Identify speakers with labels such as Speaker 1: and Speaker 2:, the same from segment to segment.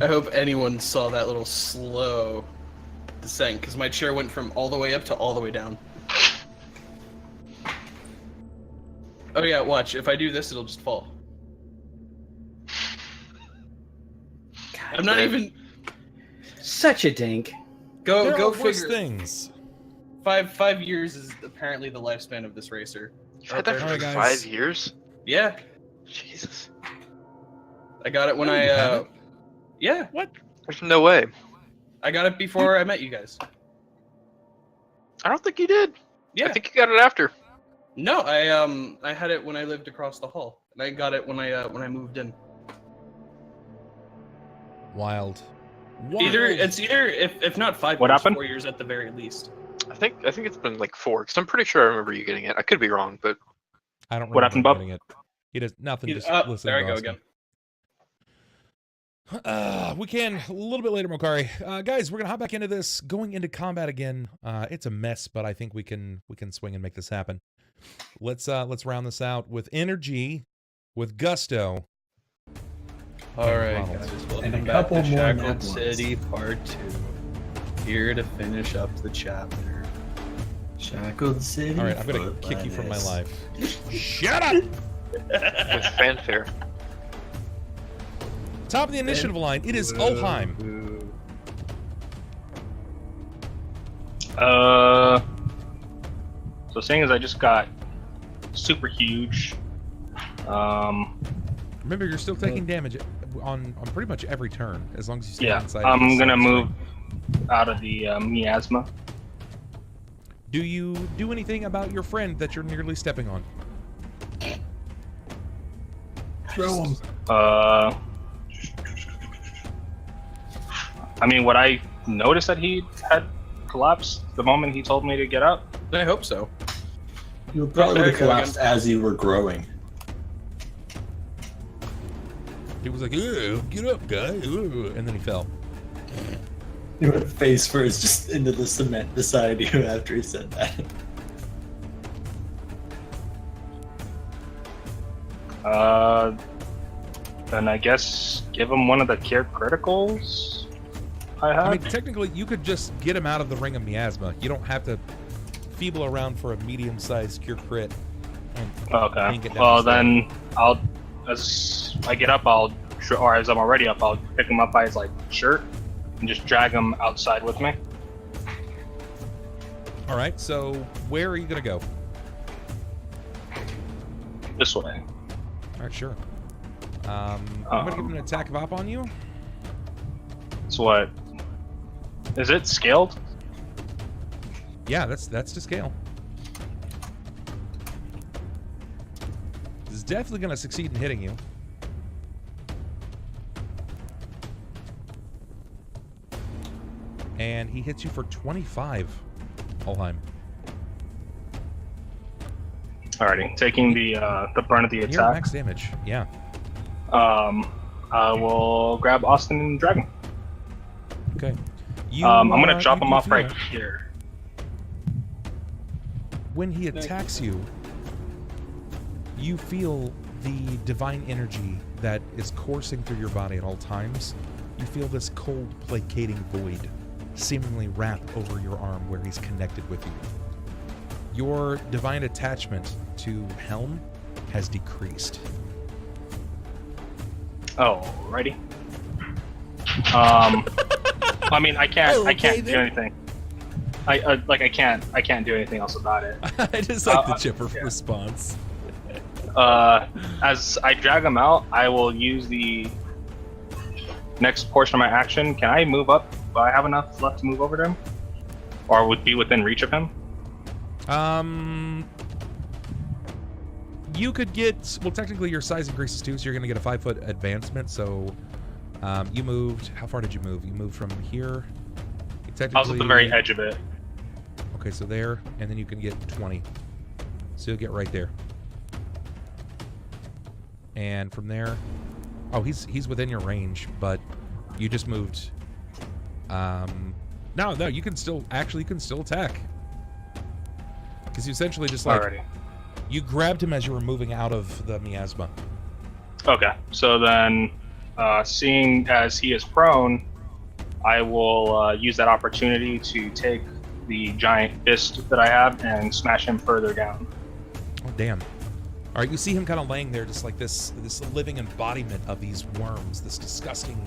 Speaker 1: I hope anyone saw that little slow descent, because my chair went from all the way up to all the way down. Oh yeah, watch. If I do this, it'll just fall. I'm not even...
Speaker 2: Such a dink.
Speaker 1: Go
Speaker 3: worse
Speaker 1: figure.
Speaker 3: things.
Speaker 1: 5 years is apparently the lifespan of this racer.
Speaker 4: You've had that for
Speaker 3: Alright, guys.
Speaker 4: 5 years?
Speaker 1: Yeah.
Speaker 4: Jesus.
Speaker 1: I got it when
Speaker 3: No, you haven't.
Speaker 1: Yeah.
Speaker 3: What?
Speaker 4: There's no way.
Speaker 1: I got it before I met you guys.
Speaker 4: I don't think you did.
Speaker 1: Yeah.
Speaker 4: I think you got it after.
Speaker 1: No, I had it when I lived across the hall, and I got it when I moved in.
Speaker 3: Wild.
Speaker 1: It's either if not 5
Speaker 5: What
Speaker 1: years,
Speaker 5: happened?
Speaker 1: 4 years at the very least.
Speaker 4: I think it's been like 4, because I'm pretty sure I remember you getting it. I could be wrong, but
Speaker 3: I don't
Speaker 5: What
Speaker 3: remember
Speaker 5: happened, Bub?
Speaker 3: getting it. He does nothing. Just
Speaker 1: Oh,
Speaker 3: listen.
Speaker 1: there I go again.
Speaker 3: We can a little bit later, Mokari. Guys, we're gonna hop back into this, going into combat again. It's a mess, but I think we can swing and make this happen. Let's round this out with energy, with gusto.
Speaker 1: All right,
Speaker 3: Ronald.
Speaker 1: guys, welcome
Speaker 2: And a
Speaker 1: back
Speaker 2: couple
Speaker 1: to
Speaker 2: more
Speaker 1: Shackled
Speaker 2: map
Speaker 1: City Part 2. Here to finish up the chapter.
Speaker 2: Shackled City.
Speaker 3: All right, I'm gonna kick you from my life. Shut up!
Speaker 4: with fanfare.
Speaker 3: Top of the initiative line, it is Ulhime.
Speaker 5: So seeing as I just got super huge,
Speaker 3: Remember, you're still taking damage on pretty much every turn, as long as you stay
Speaker 5: yeah,
Speaker 3: inside.
Speaker 5: I'm gonna move out of the miasma.
Speaker 3: Do you do anything about your friend that you're nearly stepping on?
Speaker 2: Throw him.
Speaker 5: I mean, would I notice that he had collapsed the moment he told me to get up?
Speaker 1: I hope so.
Speaker 6: You probably would
Speaker 1: there
Speaker 6: have
Speaker 1: you go
Speaker 6: collapsed as you were growing.
Speaker 3: He was like, "Ew, get up, guy," ew," and then he fell.
Speaker 6: You went face first just into the cement beside you after he said that.
Speaker 5: Then I guess give him one of the cure criticals I have.
Speaker 3: I mean, technically, you could just get him out of the ring of miasma. You don't have to feeble around for a medium-sized cure crit. And
Speaker 5: Okay.
Speaker 3: get down
Speaker 5: Well,
Speaker 3: the stairs.
Speaker 5: then as I get up, or as I'm already up, I'll pick him up by his shirt and just drag him outside with me.
Speaker 3: All right. So, where are you gonna go?
Speaker 5: This way.
Speaker 3: All right, sure. I'm gonna give him an attack of op on you.
Speaker 5: So what? Is it scaled?
Speaker 3: Yeah, that's to scale. This is definitely gonna succeed in hitting you. And he hits you for 25, Ulhime.
Speaker 5: Alrighty, taking the brunt of the
Speaker 3: Near
Speaker 5: attack.
Speaker 3: max damage. Yeah.
Speaker 5: I will grab Austin and drag him.
Speaker 3: Okay.
Speaker 5: I'm gonna chop
Speaker 3: you
Speaker 5: him
Speaker 3: do
Speaker 5: off
Speaker 3: feel
Speaker 5: right
Speaker 3: that.
Speaker 5: here.
Speaker 3: When he attacks you, you feel the divine energy that is coursing through your body at all times. You feel this cold, placating void seemingly wrap over your arm where he's connected with you. Your divine attachment to Helm has decreased.
Speaker 5: Alrighty. I mean, I can't do anything. I can't do anything else about it.
Speaker 3: I just like the chipper response.
Speaker 5: As I drag him out, I will use the next portion of my action. Can I move up? Do I have enough left to move over to him? Or would be within reach of him?
Speaker 3: You could get, well, technically your size increases too, so you're going to get a 5-foot advancement. So, you moved, how far did you move? You moved from here.
Speaker 5: I was at the very edge of it.
Speaker 3: Okay, so there, and then you can get 20. So you'll get right there. And from there, oh, he's within your range, but you just moved. No, you can still attack. Because you essentially just
Speaker 5: Alrighty.
Speaker 3: You grabbed him as you were moving out of the miasma.
Speaker 5: Okay, so then Seeing as he is prone, I will use that opportunity to take the giant fist that I have and smash him further down.
Speaker 3: Oh, damn. All right, you see him kind of laying there just like this living embodiment of these worms, this disgusting,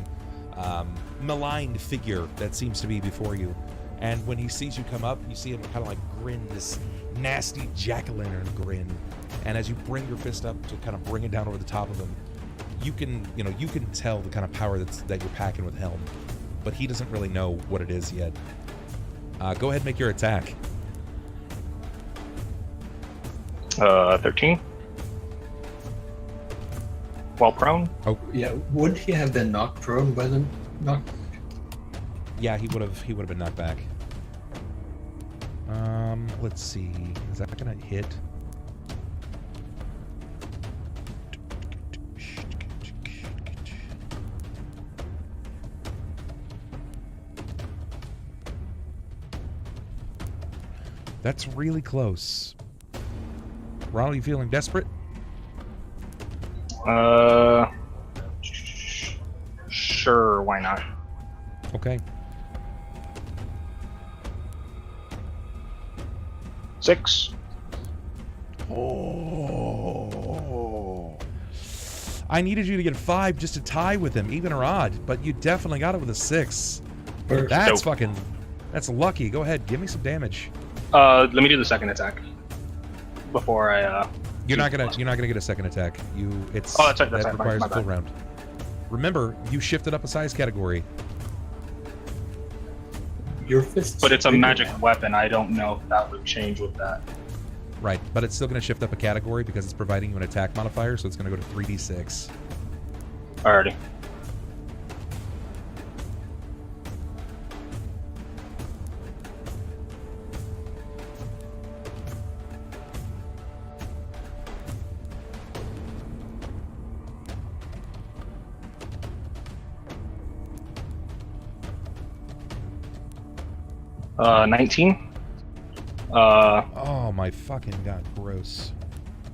Speaker 3: maligned figure that seems to be before you. And when he sees you come up, you see him kind of like grin, this nasty jack-o'-lantern grin. And as you bring your fist up to kind of bring it down over the top of him, you can tell the kind of power that you're packing with Helm. But he doesn't really know what it is yet. Go ahead and make your attack.
Speaker 5: 13. While prone?
Speaker 3: Oh,
Speaker 6: Yeah, would he have been knocked prone by the knock?
Speaker 3: yeah, he would have been knocked back. Let's see. Is that gonna hit? That's really close. Ronald, you feeling desperate?
Speaker 5: Sure, why not?
Speaker 3: Okay.
Speaker 5: 6.
Speaker 3: Oh. I needed you to get 5 just to tie with him, even or odd, but you definitely got it with a 6.
Speaker 6: Perfect.
Speaker 3: That's
Speaker 5: Dope.
Speaker 3: that's lucky. Go ahead, give me some damage.
Speaker 5: Let me do the second attack before I.
Speaker 3: You're not gonna get a second attack. It's
Speaker 5: Oh, that's right,
Speaker 3: that
Speaker 5: my
Speaker 3: requires a full
Speaker 5: bad.
Speaker 3: round. Remember, you shifted up a size category.
Speaker 6: Your fist.
Speaker 5: But it's a magic weapon. I don't know if that would change with that.
Speaker 3: Right, but it's still gonna shift up a category because it's providing you an attack modifier, so it's gonna go to 3d6.
Speaker 5: Alrighty. $19.
Speaker 3: Oh my fucking god, gross.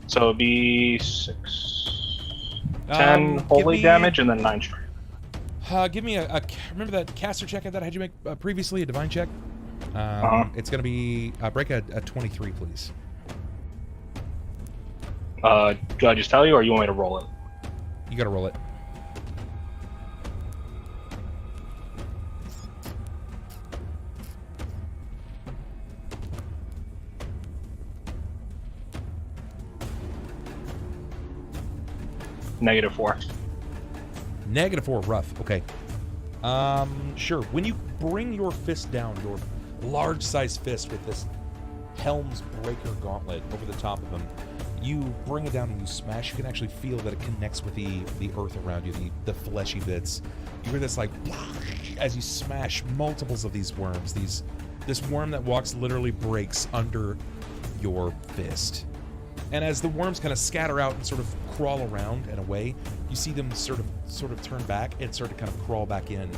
Speaker 5: So it'd be 6, 10
Speaker 3: Give
Speaker 5: holy
Speaker 3: me-
Speaker 5: damage, and then 9 strength.
Speaker 3: Give me a remember that caster check that I had you make previously, a divine check? It's gonna be break a 23, please.
Speaker 5: Do I just tell you, or you want me to roll it?
Speaker 3: You gotta roll it.
Speaker 5: -4.
Speaker 3: -4, rough. Okay. Sure. When you bring your fist down, your large-sized fist with this Helm's Breaker gauntlet over the top of him, you bring it down and you smash. You can actually feel that it connects with the earth around you, the fleshy bits. You hear this like as you smash multiples of these worms. This worm that walks literally breaks under your fist. And as the worms kind of scatter out and sort of crawl around and away, you see them sort of turn back and start to kind of crawl back in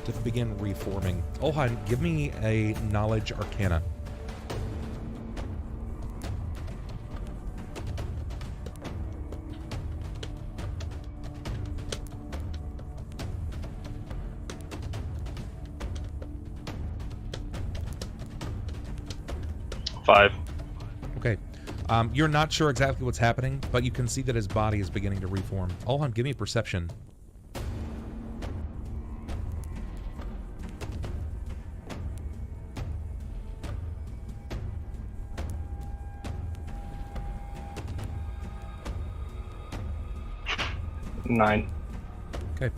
Speaker 3: to begin reforming. Ulhime, give me a Knowledge Arcana.
Speaker 5: Five.
Speaker 3: Okay. You're not sure exactly what's happening, but you can see that his body is beginning to reform. Ulhime, give me a perception.
Speaker 5: Nine.
Speaker 3: Okay.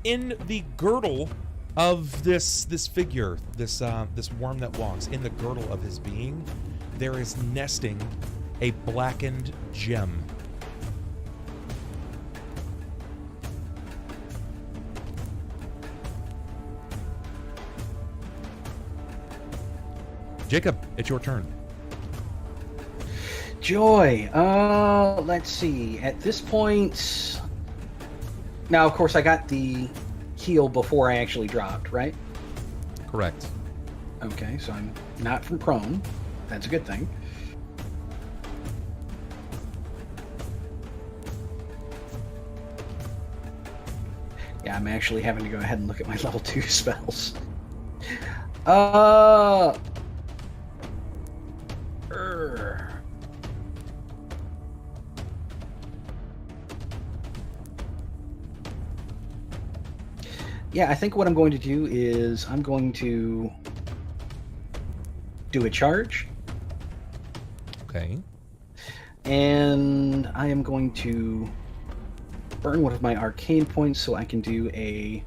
Speaker 3: In the girdle of this figure, this worm that walks, in the girdle of his being, there is nesting a blackened gem. Jacob, it's your turn.
Speaker 2: Joy. Let's see. At this point, now of course I got the heal before I actually dropped, right?
Speaker 3: Correct.
Speaker 2: Okay, so I'm not from prone. That's a good thing. Yeah, I'm actually having to go ahead and look at my level 2 spells. Yeah, I think what I'm going to do is I'm going to do a charge.
Speaker 3: Okay.
Speaker 2: And I am going to burn one of my arcane points so I can do a...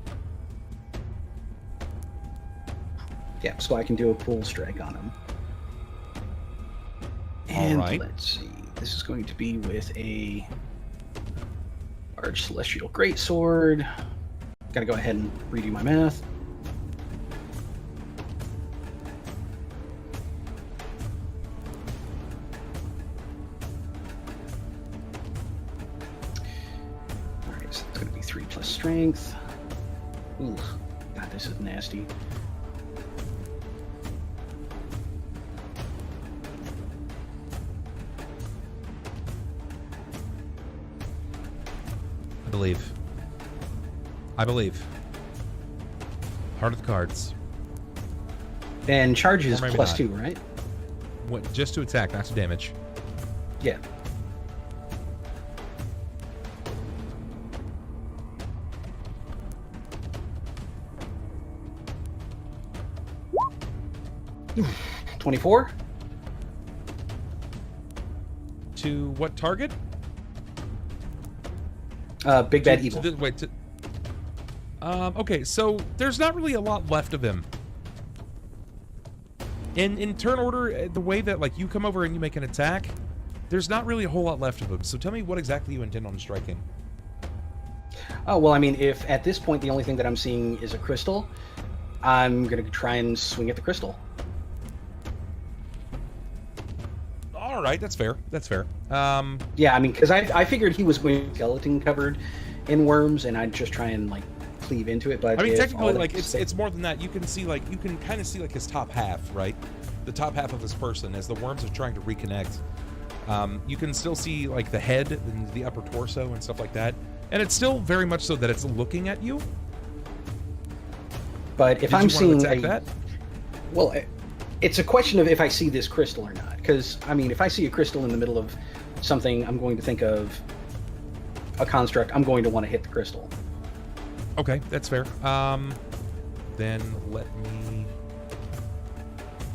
Speaker 2: Yeah, so I can do a pull strike on him. And
Speaker 3: All right.
Speaker 2: let's see. This is going to be with a large celestial greatsword. Gotta go ahead and redo my math. Alright, so it's gonna be 3 plus strength. Ooh, God, this is nasty.
Speaker 3: I believe. Heart of the cards.
Speaker 2: And charge is
Speaker 3: Or maybe
Speaker 2: plus
Speaker 3: not.
Speaker 2: 2, right?
Speaker 3: What, just to attack, not to damage.
Speaker 2: Yeah. $24?
Speaker 3: To what target?
Speaker 2: Big Bad
Speaker 3: To
Speaker 2: Evil.
Speaker 3: wait. Okay, so there's not really a lot left of him. In turn order, the way that like you come over and you make an attack, there's not really a whole lot left of him. So tell me what exactly you intend on striking.
Speaker 2: Oh, well, I mean, if at this point the only thing that I'm seeing is a crystal, I'm going to try and swing at the crystal.
Speaker 3: All right, that's fair. That's fair.
Speaker 2: Yeah, I mean, because I figured he was going to be skeleton covered in worms, and I'd just try and, like, cleave into it. But
Speaker 3: I mean,
Speaker 2: if
Speaker 3: technically,
Speaker 2: all
Speaker 3: like
Speaker 2: the-
Speaker 3: it's more than that. You can see, like, you can kind of see like his top half, right? The top half of this person as the worms are trying to reconnect. You can still see like the head and the upper torso and stuff like that, and it's still very much so that it's looking at you.
Speaker 2: But if
Speaker 3: Did
Speaker 2: I'm
Speaker 3: you want
Speaker 2: seeing
Speaker 3: to attack that?
Speaker 2: well, it's a question of if I see this crystal or not. Because I mean, if I see a crystal in the middle of something, I'm going to think of a construct. I'm going to want to hit the crystal.
Speaker 3: Okay, that's fair. Then let me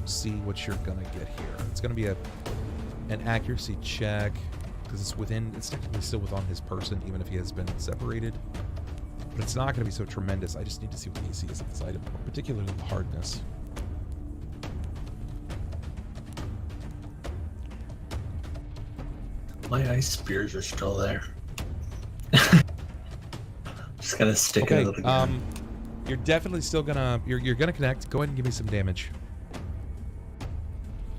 Speaker 3: see what you're gonna get here. It's gonna be an accuracy check because it's technically still within his person, even if he has been separated. But it's not gonna be so tremendous. I just need to see what the AC is of this item, particularly the hardness.
Speaker 6: My ice spears are still there. Just gonna stick
Speaker 3: Okay,
Speaker 6: it a little bit.
Speaker 3: you're definitely still gonna you're gonna connect. Go ahead and give me some damage.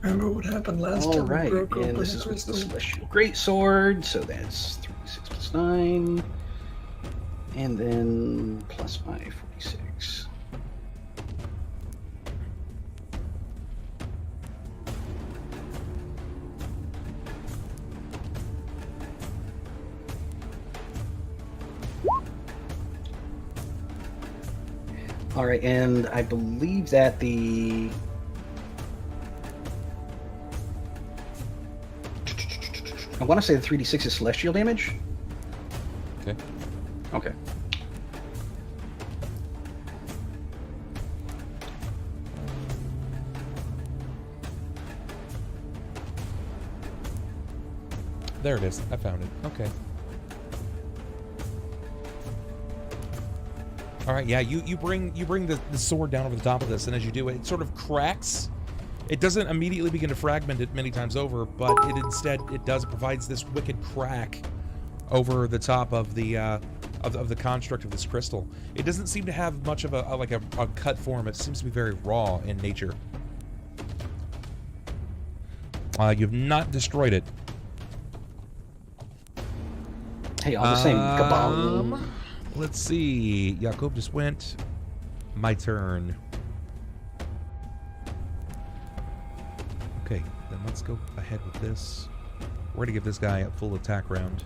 Speaker 6: Remember what happened last
Speaker 2: All
Speaker 6: time?
Speaker 2: right,
Speaker 6: We broke
Speaker 2: and
Speaker 6: open
Speaker 2: this
Speaker 6: the
Speaker 2: is with the
Speaker 6: crystal?
Speaker 2: celestial greatsword, so that's 3d6 plus 9, and then plus my 46. All right, and I believe that I want to say the 3d6 is celestial damage.
Speaker 3: Okay.
Speaker 2: Okay.
Speaker 3: There it is. I found it. Okay. All right. Yeah. You bring the sword down over the top of this, and as you do it, it sort of cracks. It doesn't immediately begin to fragment it many times over, but it provides this wicked crack over the top of the of the construct of this crystal. It doesn't seem to have much of a cut form. It seems to be very raw in nature. You've not destroyed it.
Speaker 2: Hey, all the same, kabong.
Speaker 3: Let's see. Jakob just went. My turn. Okay, then let's go ahead with this. We're going to give this guy a full attack round.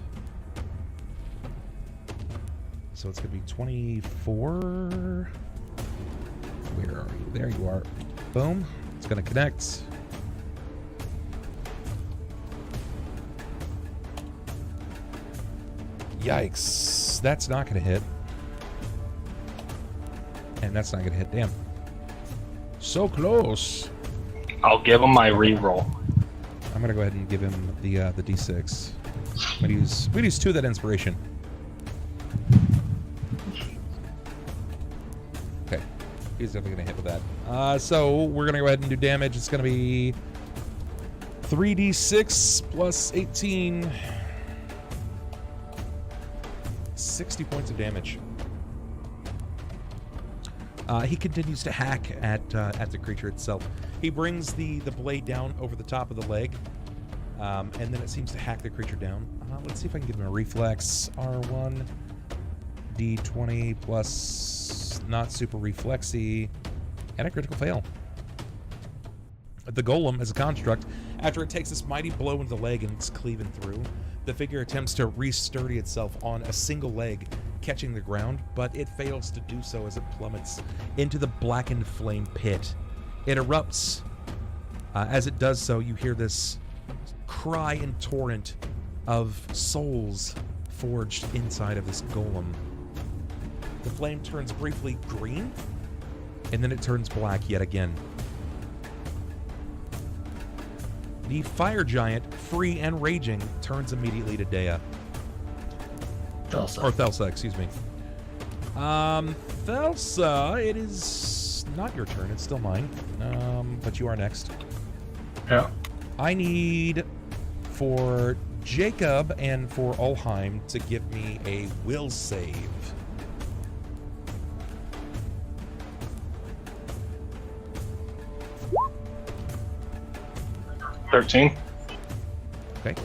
Speaker 3: So so it's going to be 24. Where are you? There you are. Boom. It's going to connect. Yikes. That's not going to hit. And that's not going to hit. Damn. So close.
Speaker 5: I'll give him my reroll.
Speaker 3: I'm going to go ahead and give him the D6. I'm going to use 2 of that inspiration. Okay. He's definitely going to hit with that. So we're going to go ahead and do damage. It's going to be 3d6 plus 18. 60 points of damage. He continues to hack at the creature itself. He brings the blade down over the top of the leg, and then it seems to hack the creature down. Let's see if I can give him a reflex. R1, D20 plus not super reflexy, and a critical fail. The golem, as a construct, after it takes this mighty blow into the leg and it's cleaving through, the figure attempts to re-sturdy itself on a single leg, catching the ground, but it fails to do so as it plummets into the blackened flame pit. It erupts. As it does so, you hear this cry and torrent of souls forged inside of this golem. The flame turns briefly green, and then it turns black yet again. The fire giant, free and raging, turns immediately to Dea.
Speaker 6: Thelsa.
Speaker 3: Or Thelsa, excuse me. Thelsa, it is not your turn. It's still mine. But you are next.
Speaker 6: Yeah.
Speaker 3: I need for Jakob and for Ulhime to give me a will save.
Speaker 5: $13.
Speaker 3: Okay.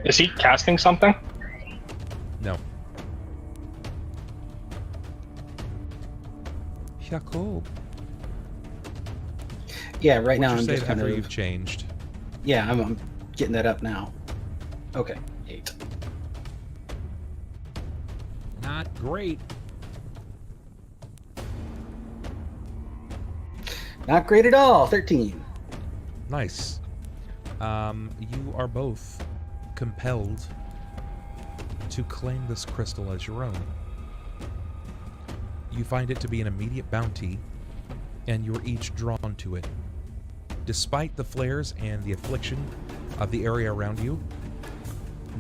Speaker 5: Is he casting something?
Speaker 3: No. Jakob.
Speaker 2: Yeah, right now I'm
Speaker 3: What's your
Speaker 2: just
Speaker 3: save
Speaker 2: kind
Speaker 3: after
Speaker 2: of.
Speaker 3: you've changed?
Speaker 2: Yeah, I'm getting that up now. Okay, 8.
Speaker 3: Not great.
Speaker 2: Not great at all. 13.
Speaker 3: Nice. You are both compelled to claim this crystal as your own. You find it to be an immediate bounty, and you're each drawn to it. Despite the flares and the affliction of the area around you,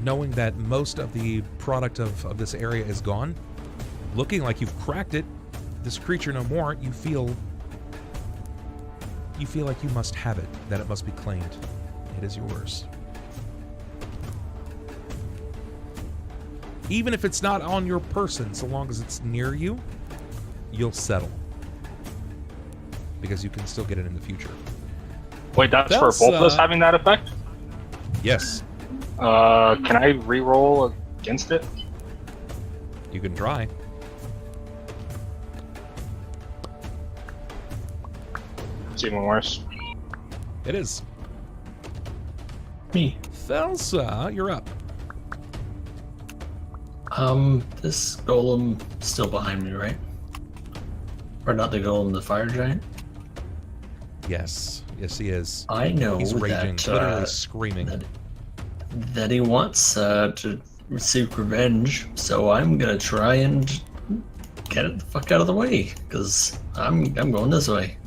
Speaker 3: knowing that most of the product of this area is gone, looking like you've cracked it, this creature no more, you feel like you must have it, that it must be claimed. It is yours. Even if it's not on your person, so long as it's near you, you'll settle. Because you can still get it in the future.
Speaker 5: Wait, that's for both of us having that effect?
Speaker 3: Yes,
Speaker 5: Can I re-roll against it?
Speaker 3: you can try.
Speaker 5: It's even worse.
Speaker 3: It is.
Speaker 6: Me.
Speaker 3: Thelsa, you're up.
Speaker 6: This golem still behind me, right? Or not the golem, the fire giant?
Speaker 3: Yes, he is.
Speaker 6: I know
Speaker 3: He's raging,
Speaker 6: that,
Speaker 3: literally screaming.
Speaker 6: that he wants to seek revenge, so I'm gonna try and get it the fuck out of the way, because I'm going this way.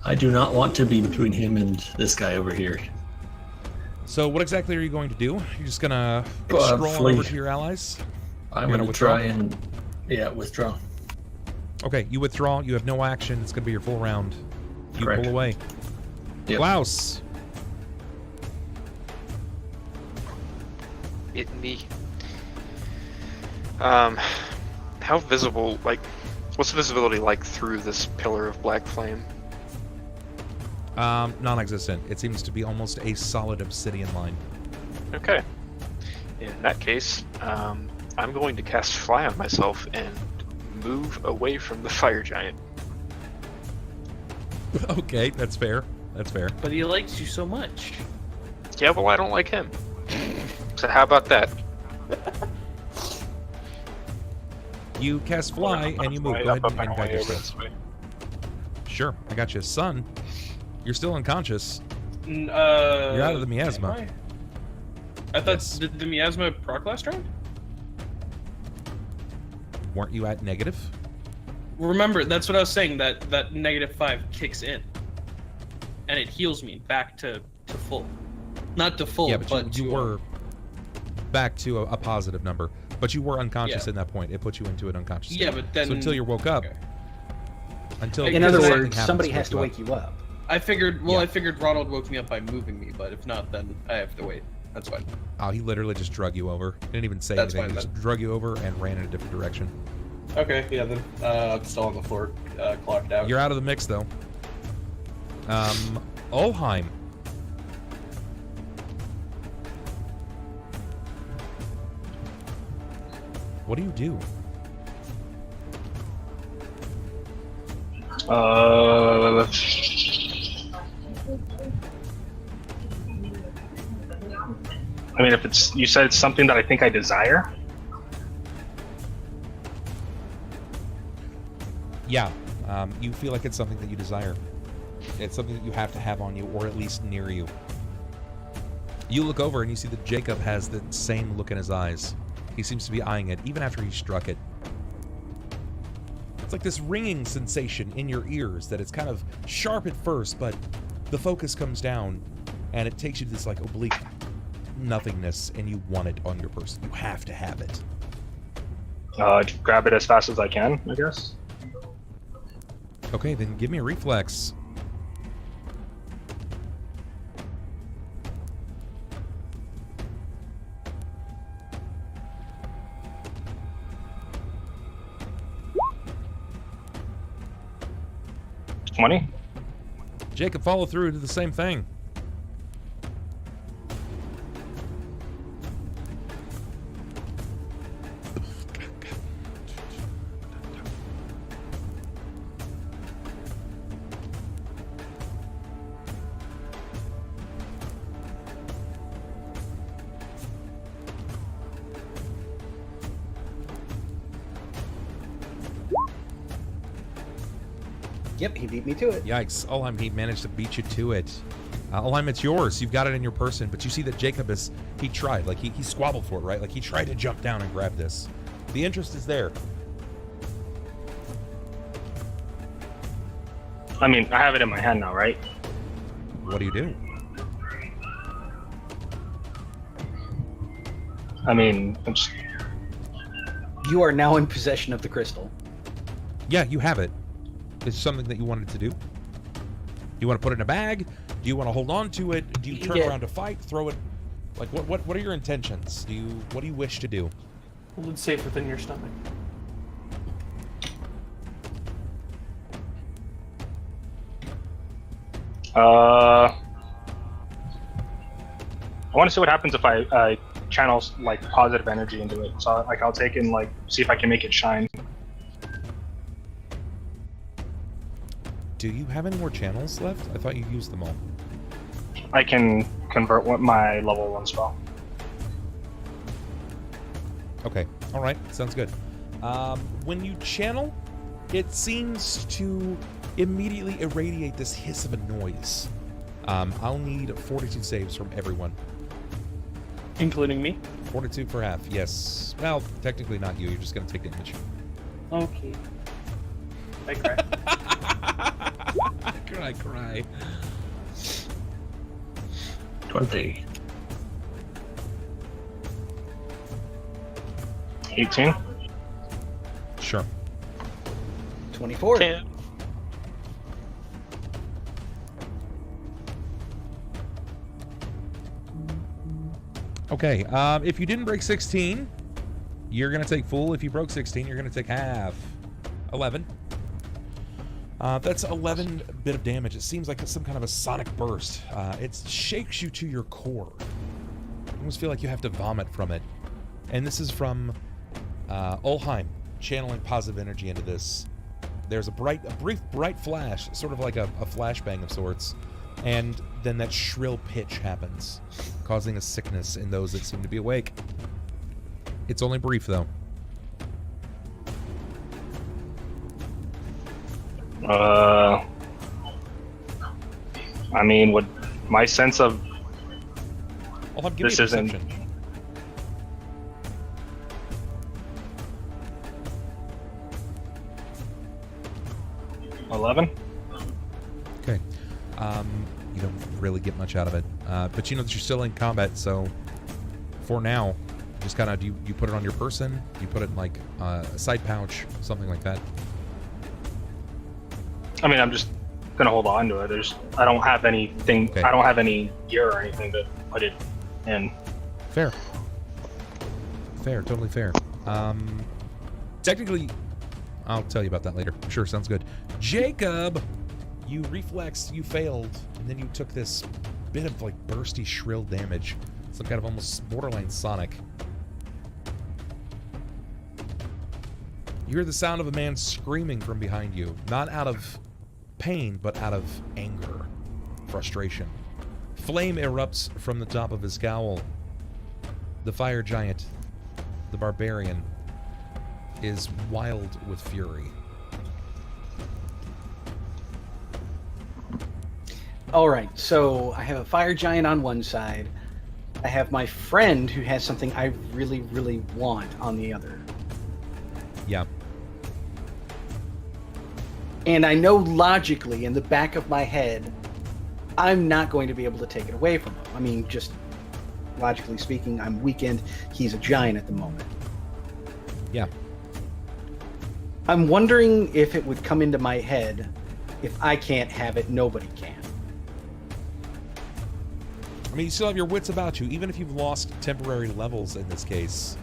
Speaker 6: I do not want to be between him and this guy over here.
Speaker 3: So what exactly are you going to do? You're just gonna scroll on
Speaker 6: flee.
Speaker 3: over to your allies?
Speaker 6: I'm
Speaker 3: You're
Speaker 6: gonna
Speaker 3: gonna withdraw?
Speaker 6: try and withdraw.
Speaker 3: Okay, you withdraw. You have no action. It's gonna be your full round. You
Speaker 6: Correct.
Speaker 3: pull away.
Speaker 6: Yep.
Speaker 3: Klaus.
Speaker 4: It me. How visible? Like, what's the visibility like through this pillar of black flame?
Speaker 3: Non-existent. It seems to be almost a solid obsidian line.
Speaker 4: Okay. In that case, I'm going to cast Fly on myself and move away from the fire giant.
Speaker 3: Okay, that's fair. That's fair.
Speaker 1: But he likes you so much.
Speaker 4: Yeah, well, I don't like him. So how about that?
Speaker 3: You cast fly and you move. Go ahead and guide yourself. Sure, I got you. Sunn, you're still unconscious. You're out of the miasma.
Speaker 1: I thought the miasma proc last round?
Speaker 3: Weren't you at negative?
Speaker 1: Remember, that's what I was saying, that -5 kicks in. And it heals me back to full. Not to full,
Speaker 3: yeah, but you
Speaker 1: to,
Speaker 3: were back to a positive number. But you were unconscious in that point. It put you into an unconscious state.
Speaker 1: Yeah, but then...
Speaker 3: So until you woke up...
Speaker 1: Okay.
Speaker 3: Until
Speaker 2: in other words, somebody has to wake you up.
Speaker 1: I figured Ronald woke me up by moving me, but if not, then I have to wait. That's fine.
Speaker 3: Oh, he literally just drug you over. Didn't even say
Speaker 1: That's
Speaker 3: anything.
Speaker 1: fine,
Speaker 3: He just drug you over and ran in a different direction.
Speaker 1: Okay, yeah, then I'm still on the floor, clocked out.
Speaker 3: You're out of the mix, though. Ulhime. What do you do?
Speaker 5: I mean, if it's, you said it's something that I think I desire.
Speaker 3: Yeah, you feel like it's something that you desire. It's something that you have to have on you, or at least near you. You look over and you see that Jakob has the same look in his eyes. He seems to be eyeing it, even after he struck it. It's like this ringing sensation in your ears that it's kind of sharp at first, but the focus comes down, and it takes you to this like oblique nothingness, and you want it on your person. You have to have it.
Speaker 5: Grab it as fast as I can, I guess.
Speaker 3: Okay, then give me a reflex.
Speaker 5: $20.
Speaker 3: Jakob, follow through to the same thing.
Speaker 2: Yep, he beat me to it.
Speaker 3: Yikes. Ulhime, he managed to beat you to it. Ulhime, it's yours. You've got it in your person, but you see that Jakob he tried. Like, he squabbled for it, right? Like, he tried to jump down and grab this. The interest is there.
Speaker 5: I mean, I have it in my hand now, right?
Speaker 3: What do you do?
Speaker 5: I mean,
Speaker 2: You are now in possession of the crystal.
Speaker 3: Yeah, you have it. It's something that you wanted to do. You want to put it in a bag? Do you want to hold on to it? Do you turn around to fight? Throw it? Like, what are your intentions? What do you wish to do?
Speaker 1: Hold it safe within your stomach.
Speaker 5: I want to see what happens if I channel like positive energy into it. So like I'll take and like see if I can make it shine.
Speaker 3: Do you have any more channels left? I thought you used them all.
Speaker 5: I can convert my level 1 spell.
Speaker 3: Okay. All right. Sounds good. When you channel, it seems to immediately irradiate this hiss of a noise. I'll need fortitude saves from everyone.
Speaker 1: Including me?
Speaker 3: Fortitude for half, yes. Well, technically not you. You're just going to take damage.
Speaker 1: Okay. I cry.
Speaker 3: I cry.
Speaker 6: 20.
Speaker 5: 18.
Speaker 3: Sure.
Speaker 2: 24.
Speaker 1: 10.
Speaker 3: Okay, if you didn't break 16, you're going to take full. If you broke 16, you're going to take half. 11. That's 11 bit of damage. It seems like some kind of a sonic burst. It shakes you to your core. You almost feel like you have to vomit from it. And this is from Ulhime, channeling positive energy into this. There's a brief bright flash, sort of like a flashbang of sorts, and then that shrill pitch happens, causing a sickness in those that seem to be awake. It's only brief, though.
Speaker 5: I mean, would my sense of
Speaker 3: Ulhime, give
Speaker 5: this
Speaker 3: me a
Speaker 5: isn't
Speaker 3: perception.
Speaker 5: 11?
Speaker 3: Okay. You don't really get much out of it. But you know that you're still in combat, so for now, just kind of, do you put it on your person? You put it in, like, a side pouch, something like that?
Speaker 5: I mean, I'm just gonna hold on to it. I don't have anything.
Speaker 3: Okay.
Speaker 5: I don't have any gear or anything to put it in.
Speaker 3: Fair. Fair, totally fair. Technically, I'll tell you about that later. Sure, sounds good. Jacob, you reflexed, you failed, and then you took this bit of, like, bursty, shrill damage. Some kind of almost borderline sonic. You hear the sound of a man screaming from behind you, not out of pain, but out of anger, frustration. Flame erupts from the top of his cowl. The fire giant, the barbarian, is wild with fury.
Speaker 2: All right, so I have a fire giant on one side. I have my friend who has something I really, really want on the other.
Speaker 3: Yeah.
Speaker 2: And I know logically in the back of my head, I'm not going to be able to take it away from him. I mean, just logically speaking, I'm weakened. He's a giant at the moment.
Speaker 3: Yeah.
Speaker 2: I'm wondering if it would come into my head, if I can't have it, nobody can.
Speaker 3: I mean, you still have your wits about you, even if you've lost temporary levels in this case.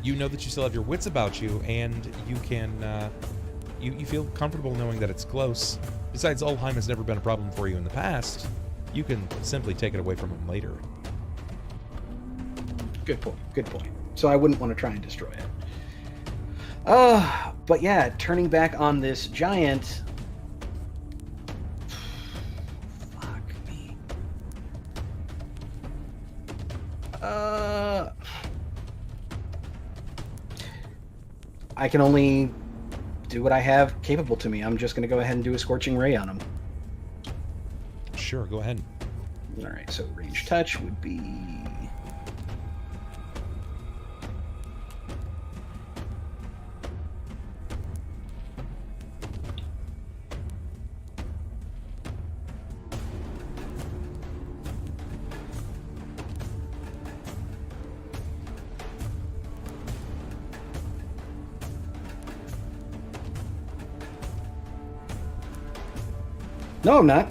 Speaker 3: You know that you still have your wits about you, and you can, you feel comfortable knowing that it's close. Besides, Ulhime has never been a problem for you in the past. You can simply take it away from him later.
Speaker 2: Good point, good point. So I wouldn't want to try and destroy it. But yeah, turning back on this giant... Fuck me. I can only do what I have capable to me. I'm just going to go ahead and do a Scorching Ray on him.
Speaker 3: Sure, go ahead.
Speaker 2: Alright, so range touch would be... No, I'm not.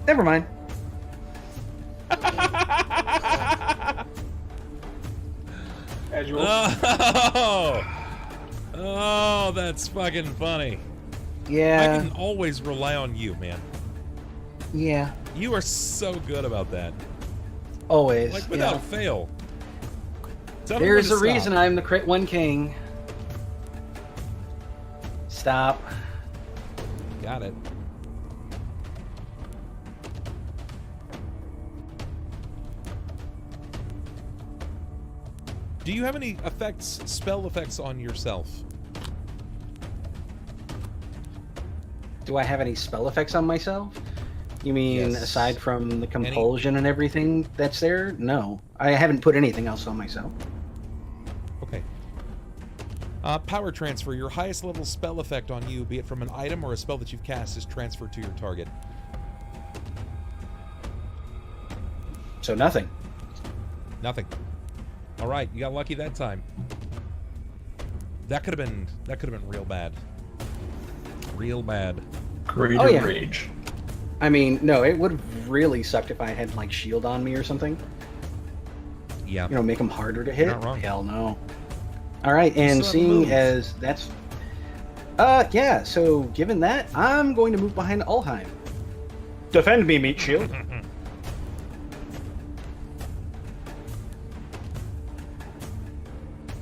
Speaker 2: Never mind.
Speaker 5: Casual.
Speaker 3: Oh, that's fucking funny. I
Speaker 2: Yeah.
Speaker 3: can always rely on you, man.
Speaker 2: Yeah.
Speaker 3: You are so good about that.
Speaker 2: Always.
Speaker 3: Like, without fail. Tell me
Speaker 2: There's
Speaker 3: when
Speaker 2: a
Speaker 3: to stop.
Speaker 2: reason I'm the crit one king. Stop.
Speaker 3: Got it. Do you have any effects, spell effects on yourself?
Speaker 2: Do I have any spell effects on myself? You mean
Speaker 3: Yes.
Speaker 2: aside from the compulsion and everything that's there? No. I haven't put anything else on myself.
Speaker 3: Okay. Power transfer. Your highest level spell effect on you, be it from an item or a spell that you've cast, is transferred to your target.
Speaker 2: So nothing.
Speaker 3: Nothing. All right, you got lucky that time. That could have been real bad. Real bad.
Speaker 6: Greater
Speaker 2: Oh, yeah.
Speaker 6: rage.
Speaker 2: I mean, no, it would have really sucked if I had like shield on me or something.
Speaker 3: Yeah.
Speaker 2: You know, make them harder to hit.
Speaker 3: You're not wrong.
Speaker 2: Hell no. All right, and
Speaker 3: still have a
Speaker 2: seeing
Speaker 3: move.
Speaker 2: as that's, yeah. So given that, I'm going to move behind Ulhime. Defend me, meat shield.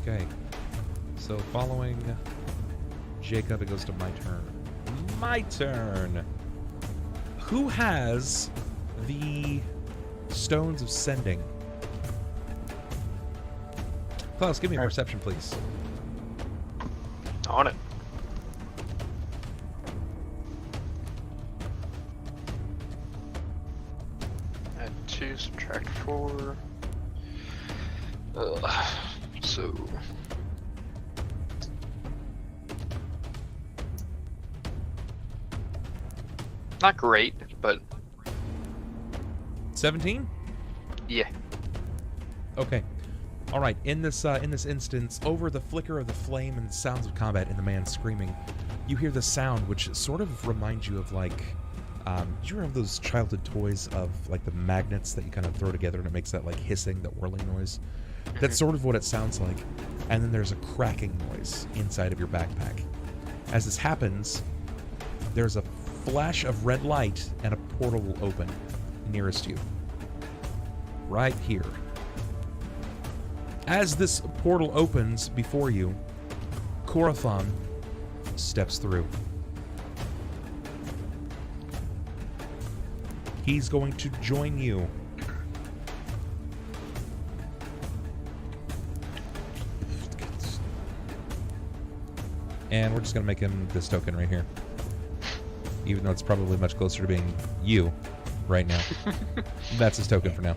Speaker 3: Okay. So following Jacob, it goes to my turn. My turn. Who has the Stones of Sending? Klaus, give me a perception, please.
Speaker 4: On it. 2, subtract 4. So... Not great, but...
Speaker 3: 17?
Speaker 4: Yeah.
Speaker 3: Okay. All right. In this instance, over the flicker of the flame and the sounds of combat and the man screaming, you hear the sound which sort of reminds you of like, do you remember those childhood toys of like the magnets that you kind of throw together and it makes that like hissing, that whirling noise? That's sort of what it sounds like. And then there's a cracking noise inside of your backpack. As this happens, there's a flash of red light and a portal will open nearest you. Right here. As this portal opens before you, Korathon steps through. He's going to join you. And we're just going to make him this token right here. Even though it's probably much closer to being you right now. That's his token for now.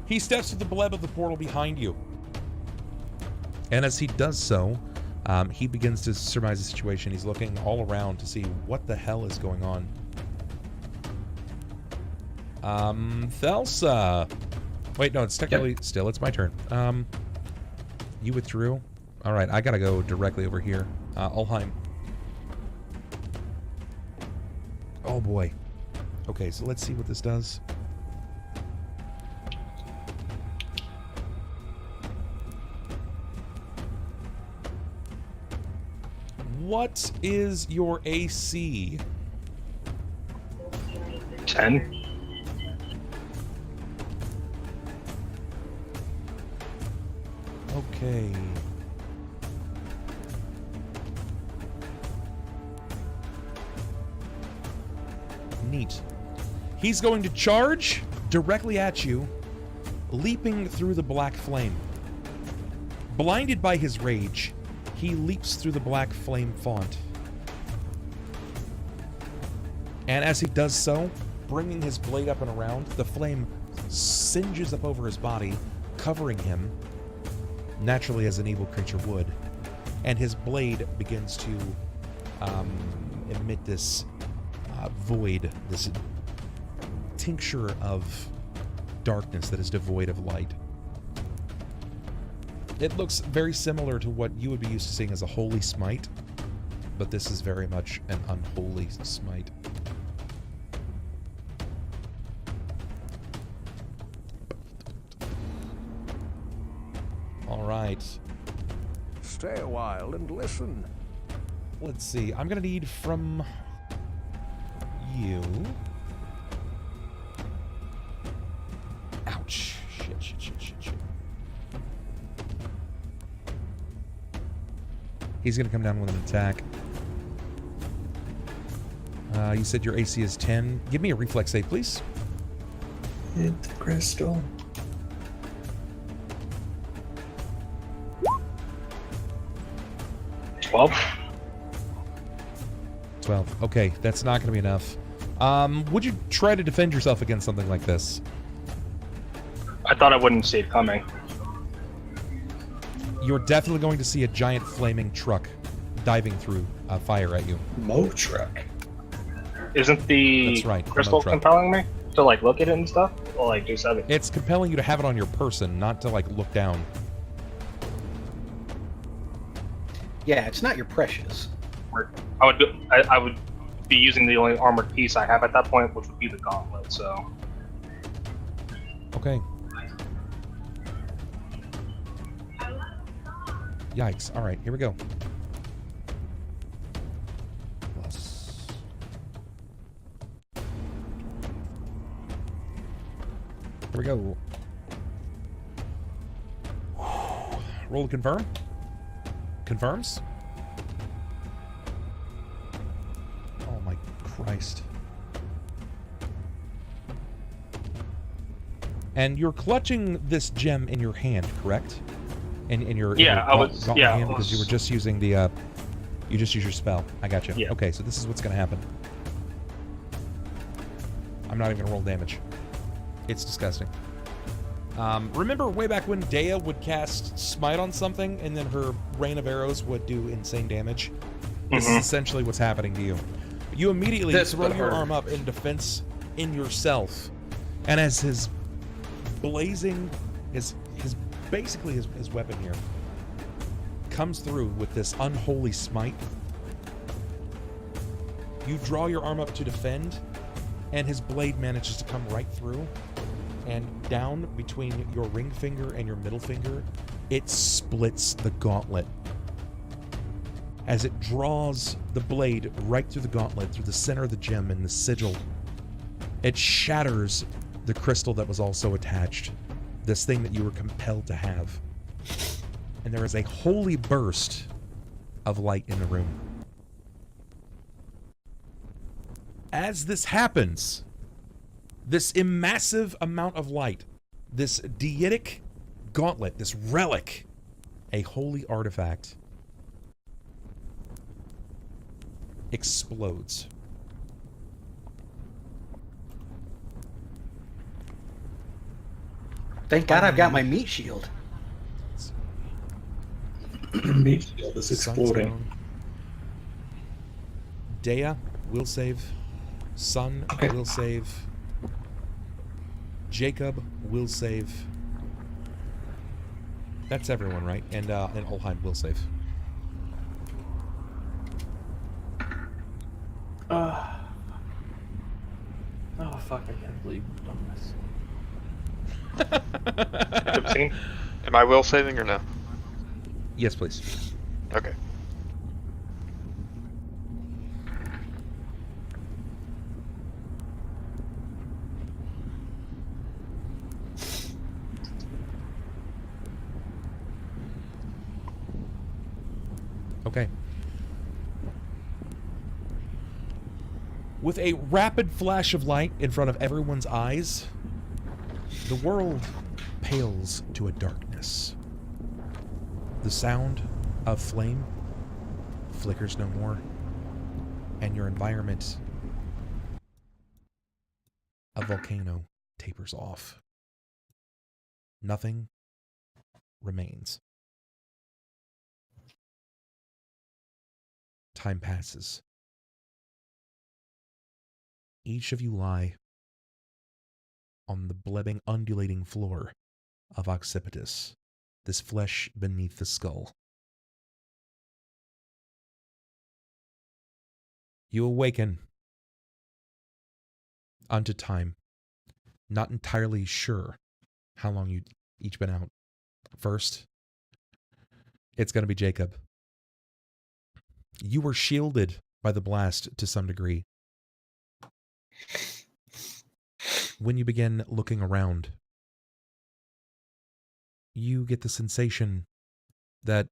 Speaker 3: He steps to the bleb of the portal behind you. And as he does so, he begins to surmise the situation. He's looking all around to see what the hell is going on. Thelsa. Wait, no, it's technically still, it's my turn. You withdrew. All right, I gotta go directly over here. Ulhime. Oh boy. Okay, so let's see what this does. What is your AC?
Speaker 5: 10.
Speaker 3: Okay. Neat. He's going to charge directly at you, leaping through the black flame. Blinded by his rage, he leaps through the black flame font. And as he does so, bringing his blade up and around, the flame singes up over his body, covering him, naturally as an evil creature would. And his blade begins to emit this void, this tincture of darkness that is devoid of light. It looks very similar to what you would be used to seeing as a holy smite, but this is very much an unholy smite. All right.
Speaker 7: Stay a while and listen.
Speaker 3: Let's see. I'm going to need from you. Ouch. Shit. He's going to come down with an attack. You said your AC is 10. Give me a reflex save, please.
Speaker 6: Hit the crystal.
Speaker 5: Twelve.
Speaker 3: 12. Okay, that's not going to be enough. Would you try to defend yourself against something like this?
Speaker 5: I thought I wouldn't see it coming.
Speaker 3: You're definitely going to see a giant flaming truck diving through fire at you.
Speaker 6: Mo truck.
Speaker 5: Isn't the
Speaker 3: That's right,
Speaker 5: crystal
Speaker 3: the truck.
Speaker 5: compelling me to like look at it and stuff, or like just have it?
Speaker 3: It's compelling you to have it on your person, not to like look down.
Speaker 2: Yeah, it's not your precious.
Speaker 5: I would be using the only armored piece I have at that point, which would be the gauntlet. So
Speaker 3: Okay. Yikes. Alright, here we go. Plus. Here we go. Roll to confirm. Confirms. Oh my Christ. And you're clutching this gem in your hand, correct? In your gauntlet hand, because you were just using the you just used your spell. I got you.
Speaker 5: Yeah.
Speaker 3: Okay, so this is what's gonna happen. I'm not even going to roll damage. It's disgusting. Remember way back when Dea would cast Smite on something and then her rain of arrows would do insane damage? This is essentially what's happening to you. You immediately throw your arm up in defense in yourself, and as his blazing, basically his weapon here comes through with this unholy smite, you draw your arm up to defend, and his blade manages to come right through, and down between your ring finger and your middle finger, it splits the gauntlet. As it draws the blade right through the gauntlet, through the center of the gem and the sigil, it shatters the crystal that was also attached, this thing that you were compelled to have. And there is a holy burst of light in the room. As this happens, this massive amount of light, this deitic gauntlet, this relic, a holy artifact, explodes.
Speaker 2: Thank God I've got my meat shield.
Speaker 8: Meat shield is exploding.
Speaker 3: Sunn's Dea will save. Sunn will save. Jakob will save. That's everyone, right? And Ulhime will save.
Speaker 9: Oh fuck! I can't believe we've done this.
Speaker 5: 15.
Speaker 4: Am I will saving or no?
Speaker 3: Yes, please.
Speaker 4: Okay.
Speaker 3: Okay. With a rapid flash of light in front of everyone's eyes, the world pales to a darkness. The sound of flame flickers no more, and your environment, a volcano, tapers off. Nothing remains. Time passes. Each of you lie on the blebbing, undulating floor of Occipitus, this flesh beneath the skull. You awaken unto time, not entirely sure how long you've each been out. First, it's going to be Jakob. You were shielded by the blast to some degree. When you begin looking around, you get the sensation that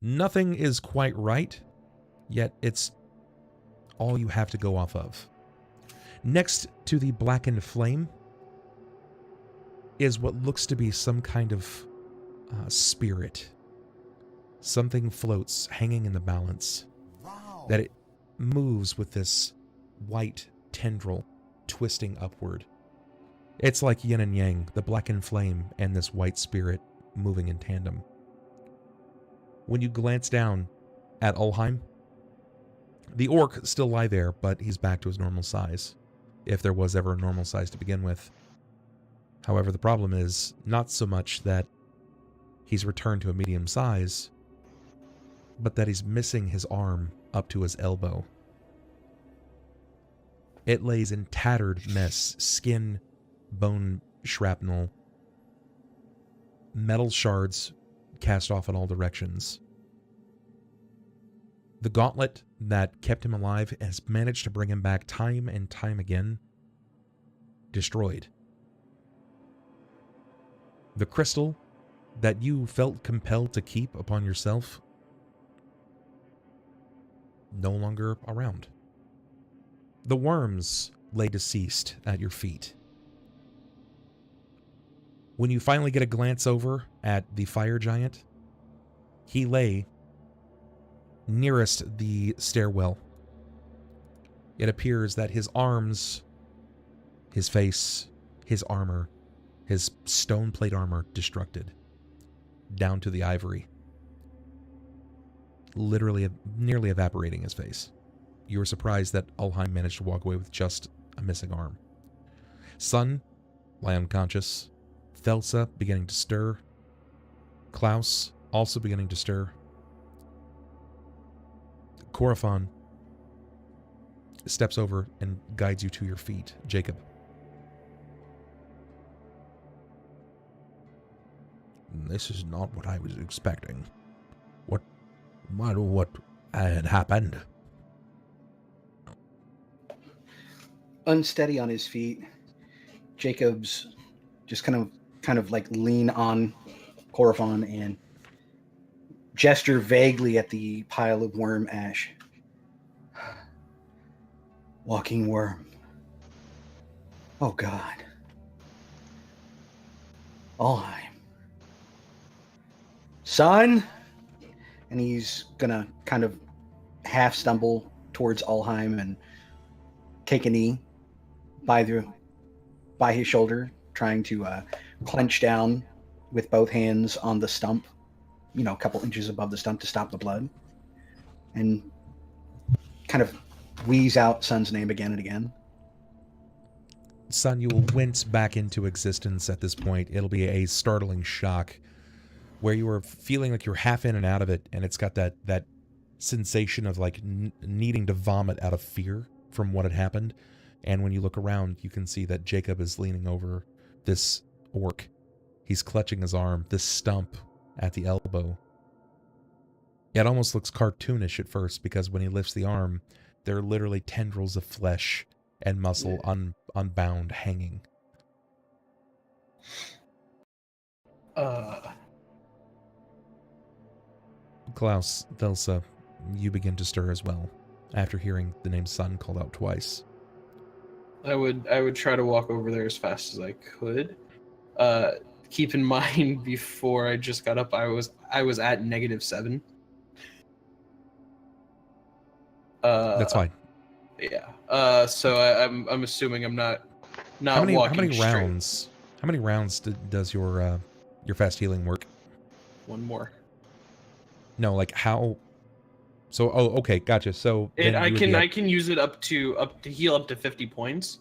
Speaker 3: nothing is quite right, yet it's all you have to go off of. Next to the blackened flame is what looks to be some kind of spirit. Something floats, hanging in the balance. Wow. That it moves with this white tendril twisting upward. It's like yin and yang, the blackened flame and this white spirit moving in tandem. When you glance down at Ulhime, the orc still lie there, but he's back to his normal size, if there was ever a normal size to begin with. However, the problem is not so much that he's returned to a medium size, but that he's missing his arm up to his elbow. It lays in tattered mess, skin, bone shrapnel, metal shards cast off in all directions. The gauntlet that kept him alive has managed to bring him back time and time again, destroyed. The crystal that you felt compelled to keep upon yourself, no longer around. The worms lay deceased at your feet. When you finally get a glance over at the fire giant, he lay nearest the stairwell. It appears that his arms His face, his armor, his stone plate armor destructed, down to the ivory. Literally, nearly evaporating his face. You were surprised that Ulhime managed to walk away with just a missing arm. Sunn, lie unconscious. Thelsa beginning to stir. Klaus also beginning to stir. Korafon steps over and guides you to your feet. Jakob. This is not what I was expecting. What had happened?
Speaker 2: Unsteady on his feet, Jacob's just kind of like lean on Korafon and gesture vaguely at the pile of worm ash. Walking worm. Oh God. Ulhime. Sunn? And he's gonna kind of half stumble towards Ulhime and take a knee by his shoulder, trying to clench down with both hands on the stump, a couple inches above the stump to stop the blood, and kind of wheeze out Sunn's name again and again.
Speaker 3: Sunn, you will wince back into existence at this point. It'll be a startling shock where you were feeling like you're half in and out of it, and it's got that sensation of like needing to vomit out of fear from what had happened. And when you look around, you can see that Jakob is leaning over this orc. He's clutching his arm, this stump at the elbow. It almost looks cartoonish at first, because when he lifts the arm, there are literally tendrils of flesh and muscle unbound, hanging. Klaus, Thelsa, you begin to stir as well, after hearing the name Sunn called out twice.
Speaker 1: I would try to walk over there as fast as I could. Keep in mind, before I just got up, I was at -7.
Speaker 3: That's fine.
Speaker 1: Yeah. So I'm assuming I'm not walking straight.
Speaker 3: How many rounds does your fast healing work?
Speaker 1: One more.
Speaker 3: No, like how? So okay, gotcha. So
Speaker 1: I can use it up to heal up to 50 points.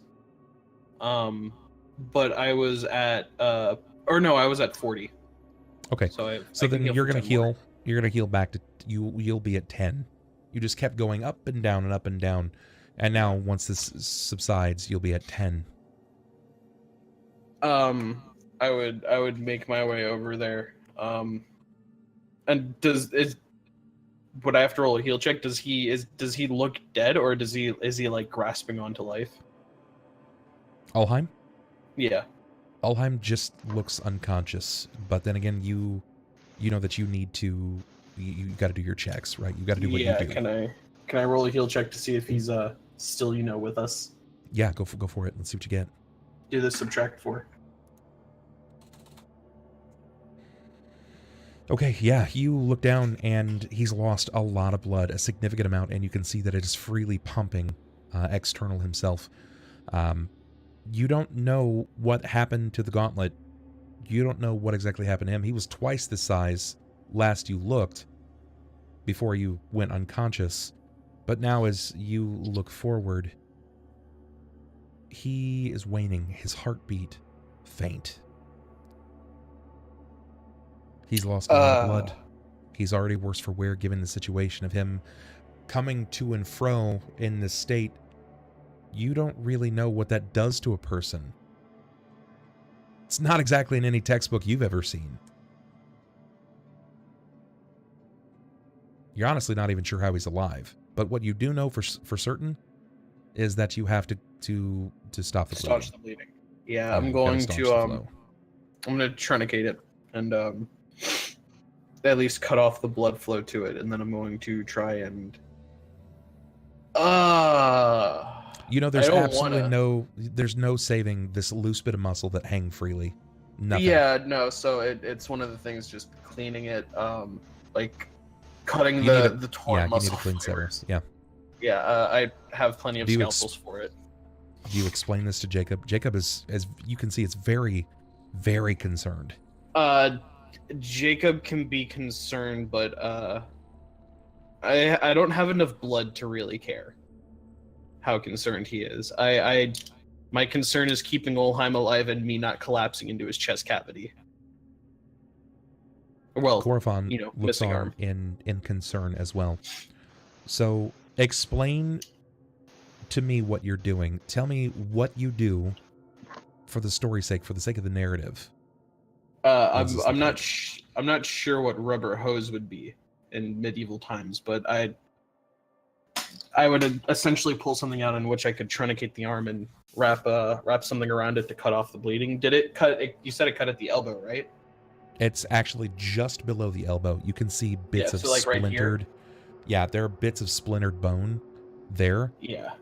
Speaker 1: But I was at I was at 40.
Speaker 3: Okay.
Speaker 1: So
Speaker 3: then you're gonna heal. More. You're gonna heal back to you'll be at 10. You just kept going up and down and up and down, and now once this subsides, you'll be at 10.
Speaker 1: I would make my way over there. And would I have to roll a heal check? Does he look dead, or is he like grasping onto life?
Speaker 3: Ulhime?
Speaker 1: Yeah.
Speaker 3: Ulhime just looks unconscious, but then again, you know that you need to you got to do your checks, right? You got to do what you do.
Speaker 1: Yeah, can I roll a heal check to see if he's still with us?
Speaker 3: Yeah, go for it. Let's see what you get.
Speaker 1: Do the subtract 4.
Speaker 3: Okay, yeah, you look down and he's lost a lot of blood, a significant amount, and you can see that it is freely pumping external himself. You don't know what happened to the gauntlet. You don't know what exactly happened to him. He was twice the size last you looked before you went unconscious. But now as you look forward, he is waning, his heartbeat faint. He's lost a lot of blood. He's already worse for wear given the situation of him coming to and fro in this state. You don't really know what that does to a person. It's not exactly in any textbook you've ever seen. You're honestly not even sure how he's alive. But what you do know for certain is that you have to stop the bleeding.
Speaker 1: Staunch the bleeding. Yeah, I'm going to tourniquet it and at least cut off the blood flow to it, and then I'm going to try and
Speaker 3: there's absolutely there's no saving this loose bit of muscle that hang freely. Nothing.
Speaker 1: Yeah, no, so it's one of the things, just cleaning it, like cutting the torn muscle.
Speaker 3: You need a clean severance. Yeah.
Speaker 1: Yeah, I have plenty of scalpels for it.
Speaker 3: Do you explain this to Jacob? Jacob is, as you can see, it's very, very concerned.
Speaker 1: Jacob can be concerned, but I don't have enough blood to really care how concerned he is. My concern is keeping Ulhime alive and me not collapsing into his chest cavity. Well,
Speaker 3: Korofon looks
Speaker 1: missing
Speaker 3: on
Speaker 1: arm.
Speaker 3: in concern as well. So explain to me what you're doing. Tell me what you do for the story's sake, for the sake of the narrative.
Speaker 1: I'm not sure what rubber hose would be in medieval times, but I would essentially pull something out in which I could truncate the arm and wrap something around it to cut off the bleeding. Did it cut? You said it cut at the elbow, right?
Speaker 3: It's actually just below the elbow. You can see bits of
Speaker 1: like right
Speaker 3: splintered.
Speaker 1: here?
Speaker 3: Yeah, there are bits of splintered bone there.
Speaker 1: Yeah.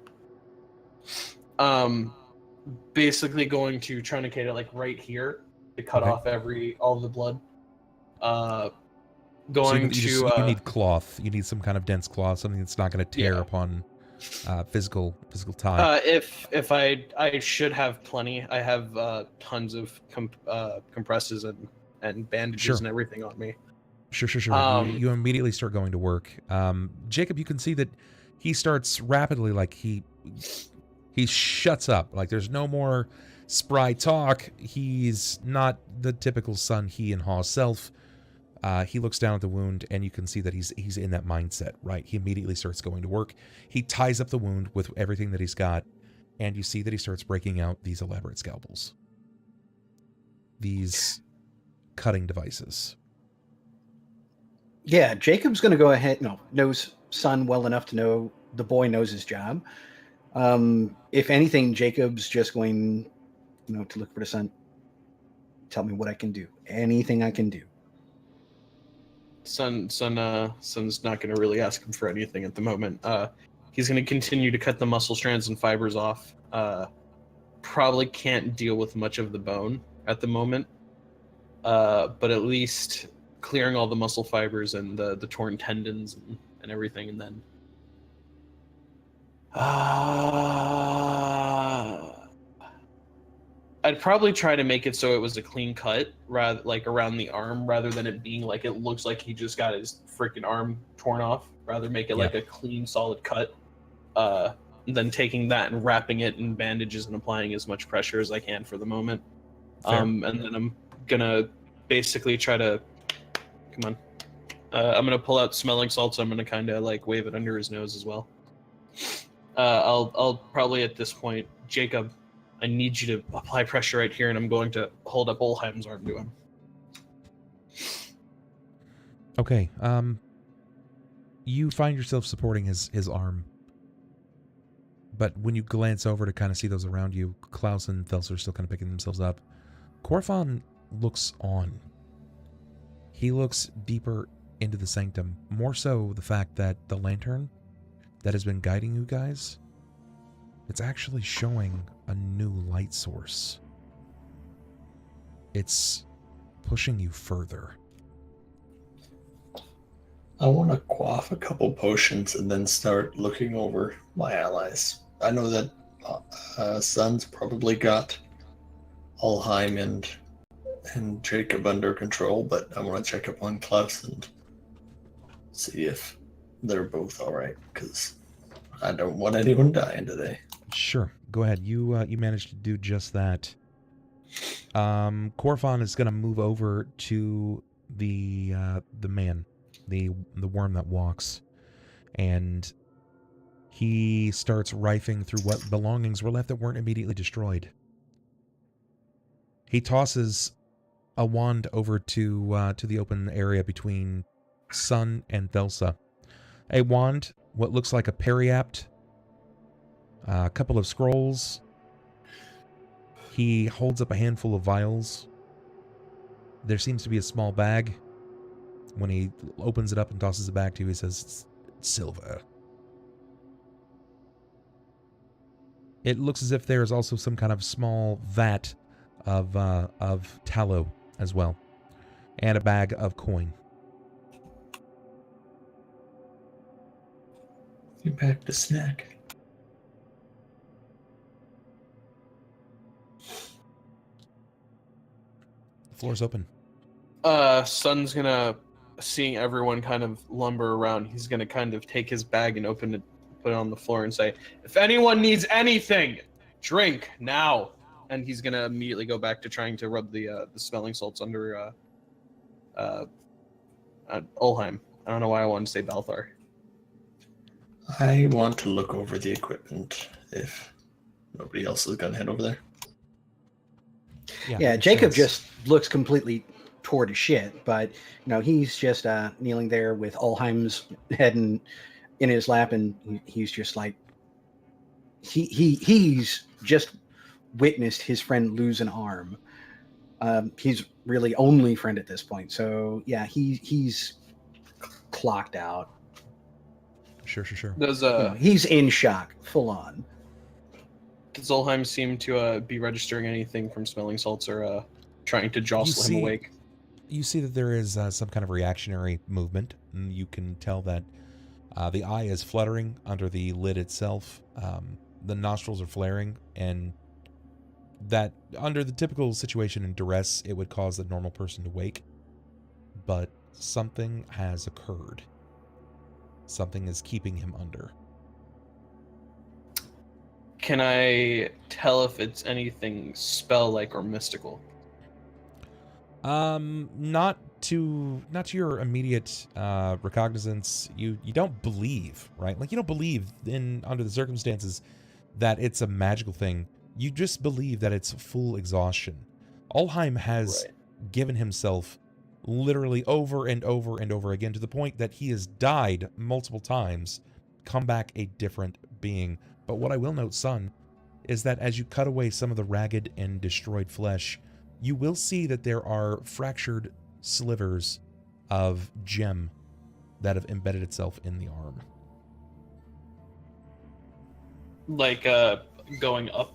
Speaker 1: Basically going to truncate it like right here to cut off all the blood.
Speaker 3: You need cloth. You need some kind of dense cloth, something that's not going to tear upon physical tie.
Speaker 1: If I should have plenty. I have tons of compresses and bandages and everything on me.
Speaker 3: Sure. You immediately start going to work. Jacob, you can see that he starts rapidly, like he shuts up. Like there's no more spry talk. He's not the typical Sunn, he and Haw self. He looks down at the wound, and you can see that he's in that mindset, right? He immediately starts going to work. He ties up the wound with everything that he's got, and you see that he starts breaking out these elaborate scalpels. These cutting devices.
Speaker 2: Yeah, Jacob's going to go ahead. Knows Sunn well enough to know the boy knows his job. If anything, Jacob's just going, to look for the Sunn. Tell me what I can do. Anything I can do.
Speaker 1: Sunn's not going to really ask him for anything at the moment. He's going to continue to cut the muscle strands and fibers off. Probably can't deal with much of the bone at the moment, but at least clearing all the muscle fibers and the torn tendons and everything, and then I'd probably try to make it so it was a clean cut, rather like around the arm, rather than it being like it looks like he just got his freaking arm torn off. Rather make it like a clean, solid cut. Then taking that and wrapping it in bandages and applying as much pressure as I can for the moment. And then I'm gonna basically try to I'm gonna pull out smelling salts. I'm gonna kind of like wave it under his nose as well. I'll probably at this point, Jacob, I need you to apply pressure right here, and I'm going to hold up Ulhime's arm to him.
Speaker 3: Okay. You find yourself supporting his arm, but when you glance over to kind of see those around you, Klaus and Thelsa are still kind of picking themselves up. Korofon looks on. He looks deeper into the sanctum, more so the fact that the lantern that has been guiding you guys, it's actually showing a new light source. It's pushing you further.
Speaker 6: I want to quaff a couple potions and then start looking over my allies. I know that Sunn's probably got Ulhime and Jakob under control, but I want to check up on Klaus and see if they're both all right, because I don't want anyone dying today.
Speaker 3: Sure, go ahead. You managed to do just that. Korofon is going to move over to the man, the worm that walks, and he starts rifling through what belongings were left that weren't immediately destroyed. He tosses a wand over to the open area between Sunn and Thelsa. A wand, what looks like a periapt, a couple of scrolls. He holds up a handful of vials. There seems to be a small bag. When he opens it up and tosses it back to you, he says, "It's silver." It looks as if there is also some kind of small vat of tallow as well, and a bag of coin.
Speaker 6: You packed a snack.
Speaker 3: Floor's open.
Speaker 1: Sunn's gonna, seeing everyone kind of lumber around, he's gonna kind of take his bag and open it, put it on the floor and say, if anyone needs anything, drink now. And he's gonna immediately go back to trying to rub the smelling salts under Ulhime. I don't know why I wanted to say Balthar.
Speaker 6: I want to look over the equipment if nobody else is gonna head over there.
Speaker 2: Yeah, Jacob just looks completely tore to shit, but he's just kneeling there with Ulhime's head in his lap, and he's just like he's just witnessed his friend lose an arm. He's really only friend at this point, so yeah, he's clocked out.
Speaker 3: Sure.
Speaker 1: Does
Speaker 2: he's in shock, full on.
Speaker 1: Does Ulhime seem to be registering anything from smelling salts or trying to jostle him awake?
Speaker 3: You see that there is some kind of reactionary movement. And you can tell that the eye is fluttering under the lid itself. The nostrils are flaring, and that under the typical situation in duress, it would cause the normal person to wake. But something has occurred. Something is keeping him under.
Speaker 1: Can I tell if it's anything spell-like or mystical?
Speaker 3: Not to your immediate recognizance. You don't believe, right? Like, you don't believe under the circumstances that it's a magical thing. You just believe that it's full exhaustion. Ulhime has given himself literally over and over and over again, to the point that he has died multiple times, come back a different being. But what I will note, Sunn, is that as you cut away some of the ragged and destroyed flesh, you will see that there are fractured slivers of gem that have embedded itself in the arm.
Speaker 1: Like going up?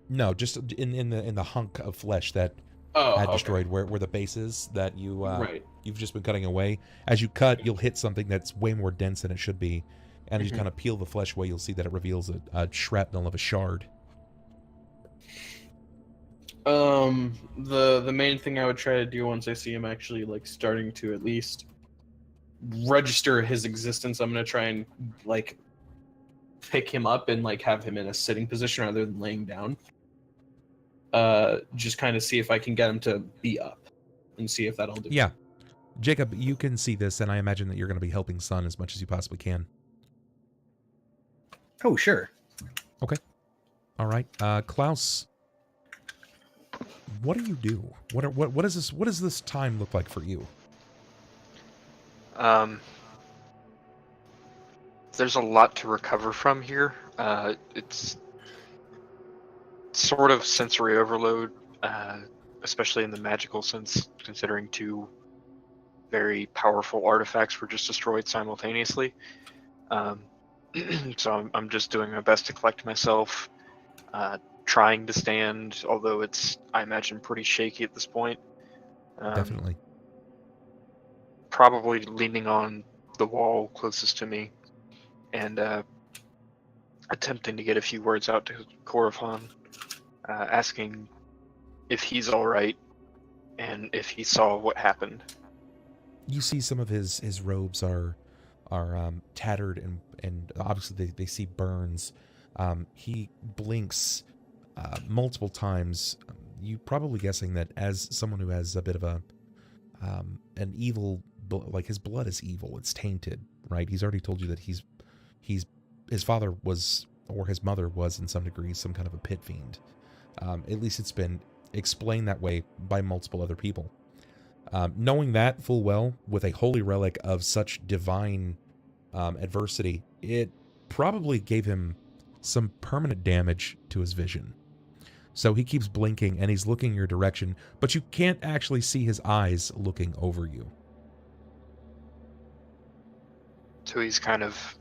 Speaker 3: No, just in the hunk of flesh that had destroyed where the base is that you've just been cutting away. As you cut, you'll hit something that's way more dense than it should be. And as you kind of peel the flesh away, you'll see that it reveals a shrapnel of a shard.
Speaker 1: The main thing I would try to do once I see him actually like starting to at least register his existence, I'm gonna try and like pick him up and like have him in a sitting position rather than laying down. Just kind of see if I can get him to be up and see if that'll do.
Speaker 3: Yeah. Jacob, you can see this, and I imagine that you're going to be helping Sunn as much as you possibly can.
Speaker 2: Oh, sure.
Speaker 3: Okay. All right. Klaus, what do you do? What does this time look like for you?
Speaker 4: There's a lot to recover from here. It's sort of sensory overload, especially in the magical sense, considering two very powerful artifacts were just destroyed simultaneously. So I'm just doing my best to collect myself, trying to stand, although it's, I imagine, pretty shaky at this point.
Speaker 3: Definitely.
Speaker 4: Probably leaning on the wall closest to me and attempting to get a few words out to Korofon, asking if he's all right and if he saw what happened.
Speaker 3: You see some of his robes are tattered and obviously they see burns. He blinks multiple times. You probably guessing that as someone who has a bit of an evil, like his blood is evil, it's tainted, right? He's already told you that his father was, or his mother was in some degree, some kind of a pit fiend. At least it's been explained that way by multiple other people. Knowing that full well, with a holy relic of such divine adversity, it probably gave him some permanent damage to his vision. So he keeps blinking and he's looking your direction, but you can't actually see his eyes looking over you.
Speaker 4: So he's kind of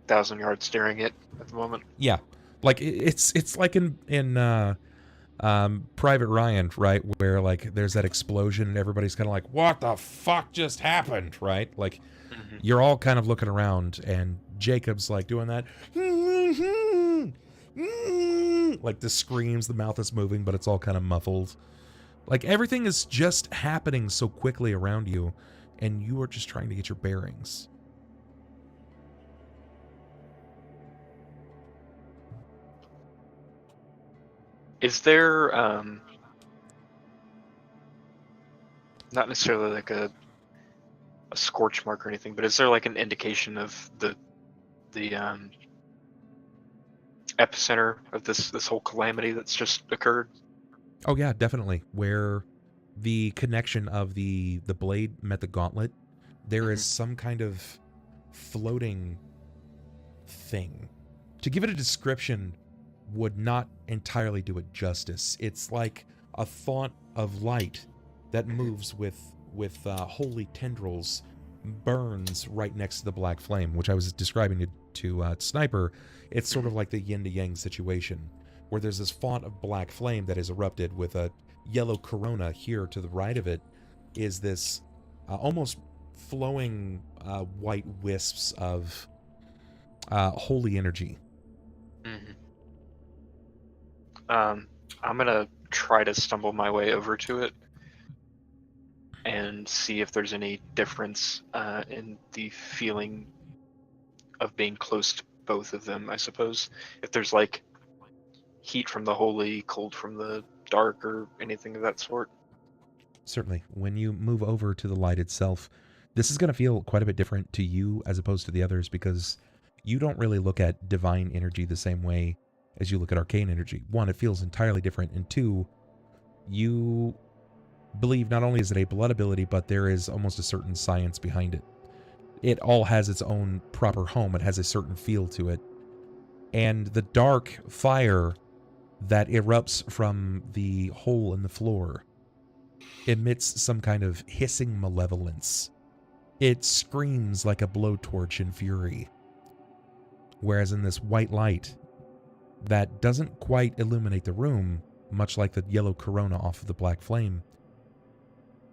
Speaker 4: 1,000-yard staring at the moment.
Speaker 3: Yeah, like it's like in Private Ryan, right, where like there's that explosion and everybody's kind of like, what the fuck just happened, right? Like you're all kind of looking around and Jacob's like doing that like the screams, the mouth is moving, but it's all kind of muffled. Like, everything is just happening so quickly around you, and you are just trying to get your bearings.
Speaker 4: Is there not necessarily like a scorch mark or anything, but is there like an indication of the epicenter of this whole calamity that's just occurred?
Speaker 3: Oh yeah, definitely. Where the connection of the blade met the gauntlet, there is some kind of floating thing. To give it a description would not entirely do it justice. It's like a font of light that moves with holy tendrils, burns right next to the black flame, which I was describing to Sniper. It's sort of like the yin to yang situation, where there's this font of black flame that is erupted with a yellow corona. Here to the right of it is this almost flowing white wisps of holy energy.
Speaker 4: I'm gonna try to stumble my way over to it and see if there's any difference in the feeling of being close to both of them, I suppose. If there's like heat from the holy, cold from the dark, or anything of that sort.
Speaker 3: Certainly. When you move over to the light itself, this is going to feel quite a bit different to you as opposed to the others, because you don't really look at divine energy the same way as you look at arcane energy. One, it feels entirely different, and two, you believe not only is it a blood ability, but there is almost a certain science behind it. It all has its own proper home. It has a certain feel to it. And the dark fire that erupts from the hole in the floor emits some kind of hissing malevolence. It screams like a blowtorch in fury. Whereas in this white light that doesn't quite illuminate the room, much like the yellow corona off of the black flame,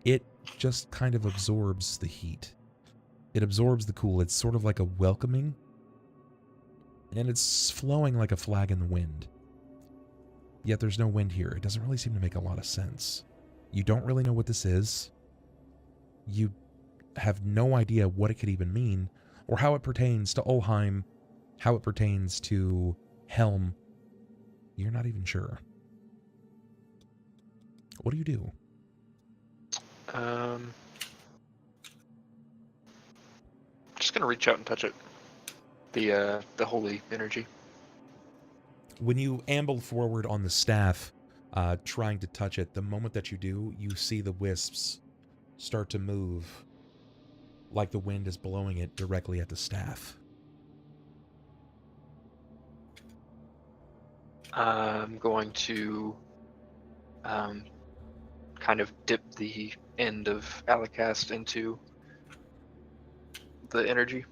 Speaker 3: it just kind of absorbs the heat. It absorbs the cool. It's sort of like a welcoming, and it's flowing like a flag in the wind. Yet there's no wind here. It doesn't really seem to make a lot of sense. You don't really know what this is. You have no idea what it could even mean, or how it pertains to Ulhime, how it pertains to Helm. You're not even sure. What do you do?
Speaker 4: Just gonna reach out and touch it. The holy energy.
Speaker 3: When you amble forward on the staff, trying to touch it, the moment that you do, you see the wisps start to move like the wind is blowing it directly at the staff.
Speaker 4: I'm going to kind of dip the end of Alicast into the energy.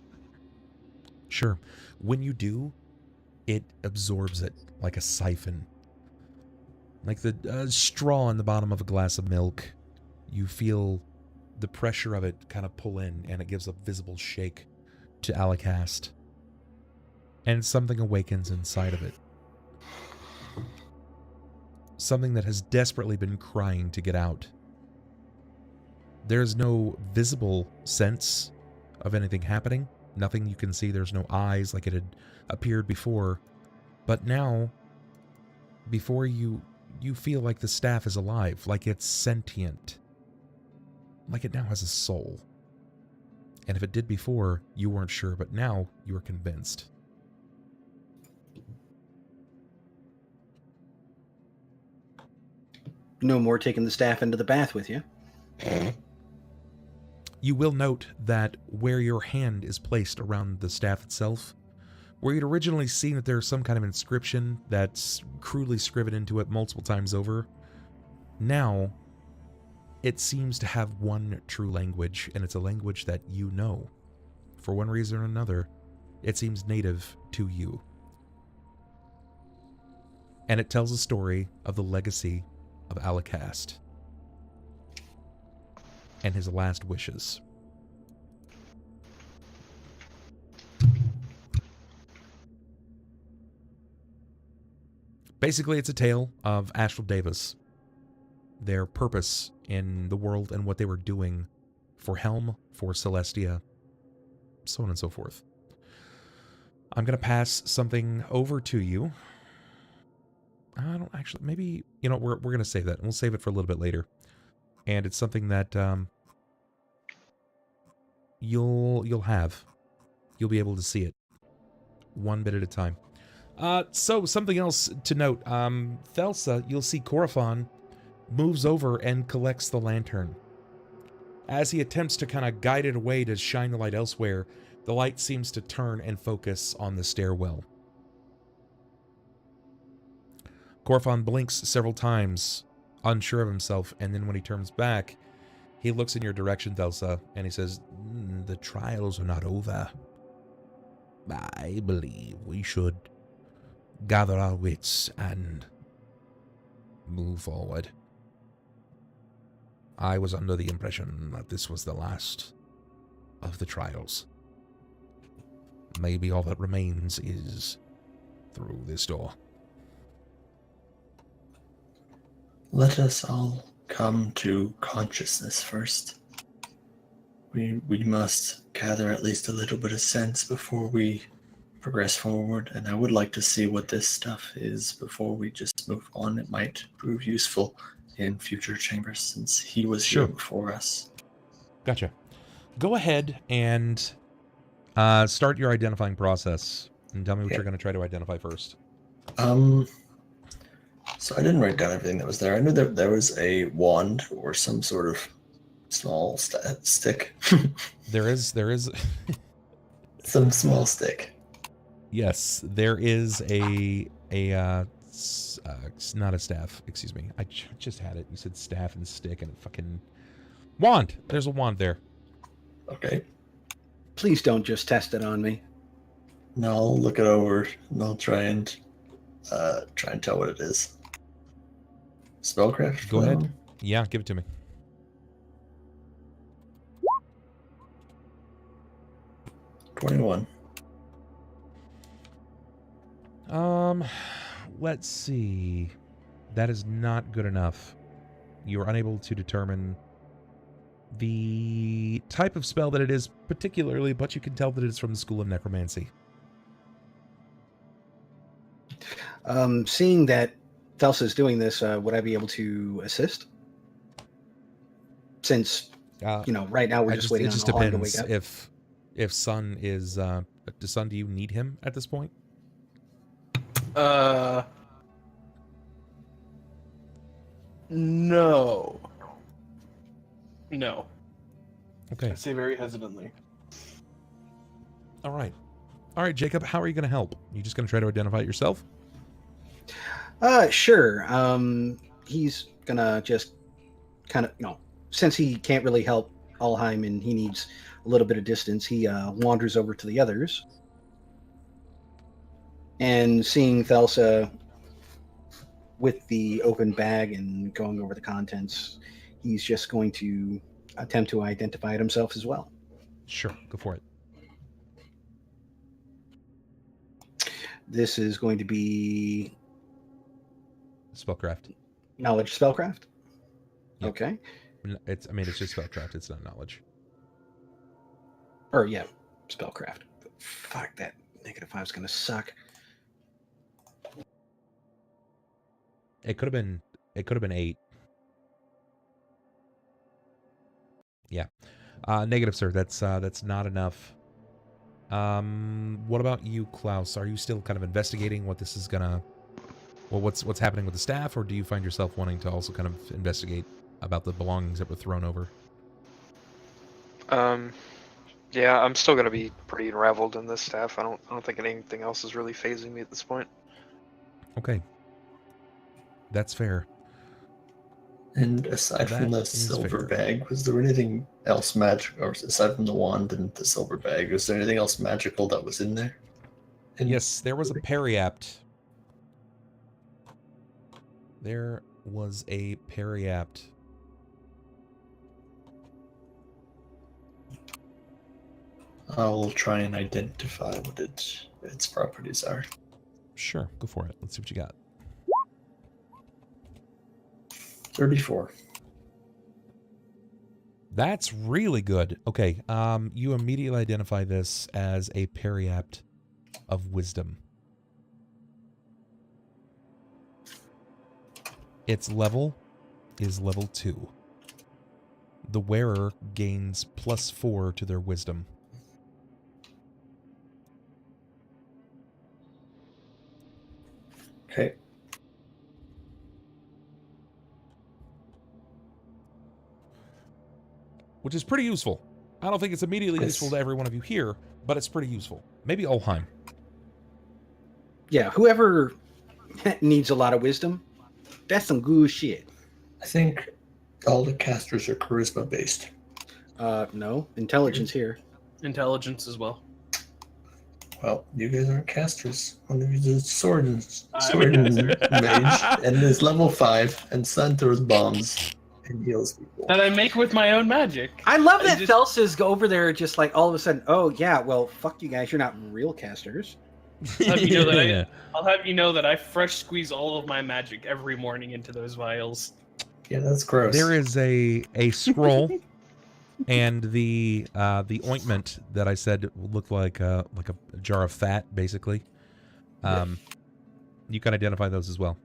Speaker 3: Sure. When you do, it absorbs it like a siphon. Like the straw in the bottom of a glass of milk. You feel the pressure of it kind of pull in, and it gives a visible shake to Alicast. And something awakens inside of it. Something that has desperately been crying to get out. There's no visible sense of anything happening. Nothing you can see. There's no eyes like it had appeared before. But now, before you feel like the staff is alive, like it's sentient. Like it now has a soul. And if it did before, you weren't sure, but now you are convinced.
Speaker 2: No more taking the staff into the bath with you.
Speaker 3: You will note that where your hand is placed around the staff itself, where you'd originally seen that there's some kind of inscription that's crudely scribbled into it multiple times over, now it seems to have one true language, and it's a language that you know. For one reason or another, it seems native to you. And it tells a story of the legacy of Alicast and his last wishes. Basically, it's a tale of Astral Devas their purpose in the world and what they were doing for Helm, for Celestia, so on and so forth. I'm going to pass something over to you. I don't actually, maybe, you know, we're going to save that. We'll save it for a little bit later. And it's something that you'll be able to see it one bit at a time. So something else to note, Thelsa, you'll see Korofon moves over and collects the lantern. As he attempts to kind of guide it away to shine the light elsewhere, the light seems to turn and focus on the stairwell. Korofon blinks several times, unsure of himself, and then when he turns back, he looks in your direction, Thelsa, and he says, "The trials are not over. I believe we should gather our wits and move forward. I was under the impression that this was the last of the trials. Maybe all that remains is through this door."
Speaker 6: Let us all come to consciousness first. We must gather at least a little bit of sense before we progress forward, and I would like to see what this stuff is before we just move on. It might prove useful in future chambers since he was here before us.
Speaker 3: Gotcha. Go ahead and start your identifying process and tell me what you're going to try to identify first.
Speaker 6: So I didn't write down everything that was there. I knew that there was a wand or some sort of small stick.
Speaker 3: There is
Speaker 6: some small stick.
Speaker 3: Yes, there is not a staff, excuse me. I just had it. You said staff and stick and fucking wand. There's a wand there.
Speaker 6: Okay.
Speaker 2: Please don't just test it on me.
Speaker 6: No, I'll look it over and I'll try and tell what it is. Spellcraft?
Speaker 3: Go ahead. Yeah, give it to me.
Speaker 6: $21.
Speaker 3: Let's see. That is not good enough. You are unable to determine the type of spell that it is particularly, but you can tell that it is from the School of Necromancy.
Speaker 2: Seeing that Thelsa is doing this, would I be able to assist? Since, right now we're just waiting on Ulhime to wake up.
Speaker 3: If Sunn is... Sunn, do you need him at this point?
Speaker 1: No.
Speaker 3: Okay.
Speaker 1: I say very hesitantly.
Speaker 3: All right, Jacob, how are you going to help? You just going to try to identify it yourself?
Speaker 2: Sure. He's gonna just kind of, since he can't really help Ulhime and he needs a little bit of distance, he wanders over to the others. And seeing Thelsa with the open bag and going over the contents, he's just going to attempt to identify it himself as well.
Speaker 3: Sure, go for it.
Speaker 2: This is going to be...
Speaker 3: Spellcraft.
Speaker 2: Knowledge spellcraft?
Speaker 3: Yep.
Speaker 2: Okay.
Speaker 3: It's just spellcraft, it's not knowledge.
Speaker 2: Or, yeah, spellcraft. Fuck, that -5 is going to suck.
Speaker 3: It could have been 8. Yeah. Negative, sir. That's not enough. What about you, Klaus? Are you still kind of investigating what this is gonna... Well, what's happening with the staff, or do you find yourself wanting to also kind of investigate about the belongings that were thrown over?
Speaker 4: Yeah, I'm still gonna be pretty unraveled in this staff. I don't think anything else is really phasing me at this point.
Speaker 3: Okay. That's fair.
Speaker 6: And aside from the silver bag, was there anything else magic, or aside from the wand and the silver bag, was there anything else magical that was in there?
Speaker 3: Yes, there was a periapt. There was a periapt.
Speaker 6: I'll try and identify what its properties are.
Speaker 3: Sure, go for it. Let's see what you got.
Speaker 8: 34.
Speaker 3: That's really good. Okay, you immediately identify this as a periapt of wisdom. Its level is level 2. The wearer gains +4 to their wisdom.
Speaker 8: Okay.
Speaker 3: Which is pretty useful. I don't think it's immediately
Speaker 8: Yes.
Speaker 3: useful to every one of you here, but it's pretty useful. Maybe Ulhime.
Speaker 2: Yeah, whoever needs a lot of wisdom, that's some good shit.
Speaker 8: I think all the casters are charisma based.
Speaker 2: No, intelligence here.
Speaker 1: Intelligence as well.
Speaker 8: Well, you guys aren't casters. One of you is sword and
Speaker 1: I'm a
Speaker 8: mage, and is level 5, and Sunn throws bombs and heals people.
Speaker 1: That I make with my own magic.
Speaker 2: I love that
Speaker 1: just-
Speaker 2: Thelsa's go over there just like all of a sudden, oh yeah, well, fuck you guys, you're not real casters.
Speaker 1: I'll have you know that I'll have you know that I fresh squeeze all of my magic every morning into those vials.
Speaker 8: Yeah, that's gross.
Speaker 3: There is a scroll and the ointment that I said looked like a jar of fat, basically. You can identify those as well.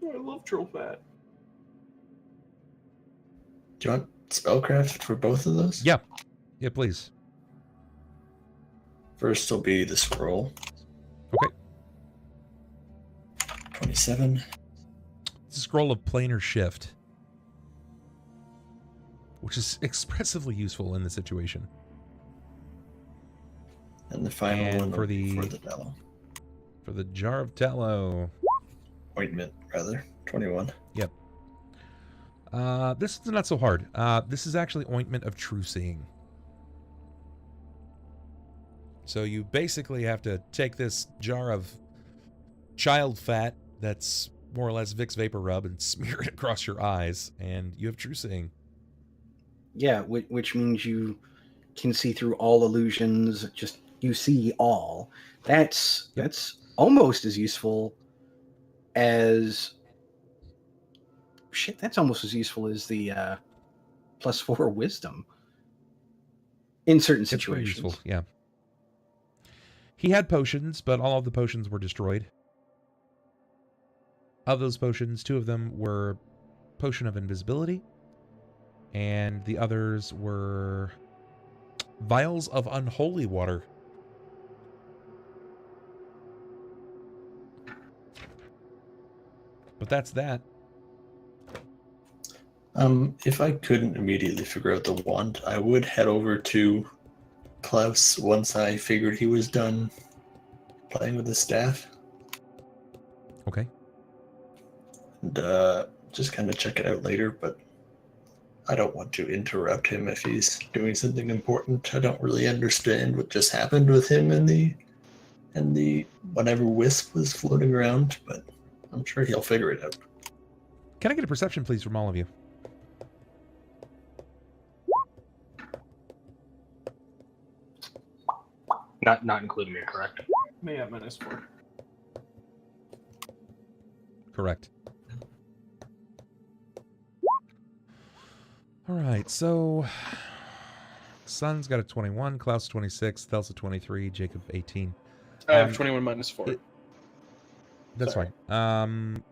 Speaker 1: I love troll fat.
Speaker 8: Do you want spellcraft for both of those?
Speaker 3: Yeah. Yeah, please.
Speaker 8: First will be the scroll.
Speaker 3: Okay.
Speaker 8: 27.
Speaker 3: It's a scroll of planar shift, which is expressively useful in this situation.
Speaker 8: And the final
Speaker 3: And
Speaker 8: one
Speaker 3: for
Speaker 8: will be
Speaker 3: the-
Speaker 8: for the tallow.
Speaker 3: For the jar of tallow.
Speaker 8: Ointment, rather. 21.
Speaker 3: Yep. This is not so hard. This is actually ointment of true seeing. So you basically have to take this jar of child fat that's more or less Vicks Vapor Rub and smear it across your eyes, and you have true seeing.
Speaker 2: Yeah, which means you can see through all illusions. Just you see all. That's almost as useful as shit. That's almost as useful as the +4 wisdom in certain
Speaker 3: It's pretty
Speaker 2: situations.
Speaker 3: useful, yeah. He had potions, but all of the potions were destroyed. Of those potions, 2 of them were Potion of Invisibility, and the others were Vials of Unholy Water. But that's that.
Speaker 8: If I couldn't immediately figure out the wand, I would head over to Klaus once I figured he was done playing with his staff,
Speaker 3: Okay.
Speaker 8: and just kind of check it out later, but I don't want to interrupt him if he's doing something important. I don't really understand what just happened with him and the whatever wisp was floating around, but I'm sure he'll figure it out.
Speaker 3: Can I get a perception, please, from all of you?
Speaker 5: Not including me, correct?
Speaker 1: Me at -4.
Speaker 3: Correct. All right, so Sunn's got a 21, Klaus 26, Thelsa 23, Jakob 18.
Speaker 1: I have 21 -4.
Speaker 3: That's
Speaker 1: Sorry.
Speaker 3: fine.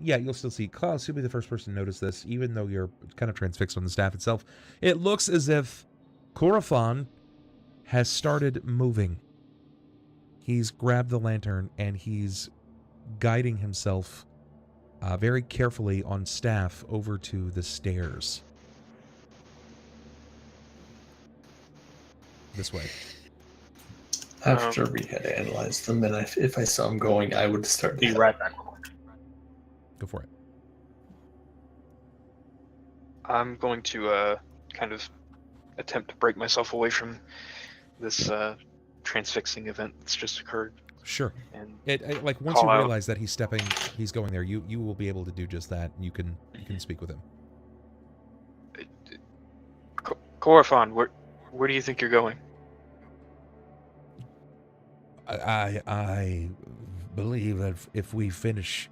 Speaker 3: Yeah, you'll still see Klaus. You'll be the first person to notice this, even though you're kind of transfixed on the staff itself. It looks as if Korafon has started moving. He's grabbed the lantern and he's guiding himself very carefully on staff over to the stairs. This way.
Speaker 8: After we had analyzed them, and if I saw him going, I would start.
Speaker 5: Be right back.
Speaker 3: Go for it.
Speaker 4: I'm going to kind of attempt to break myself away from this transfixing event that's just occurred.
Speaker 3: Sure.
Speaker 4: And
Speaker 3: Like once
Speaker 4: call
Speaker 3: you
Speaker 4: out.
Speaker 3: realize that he's going there, you will be able to do just that. You can speak with him.
Speaker 4: Korafon, where do you think you're going?
Speaker 3: I believe that if we finish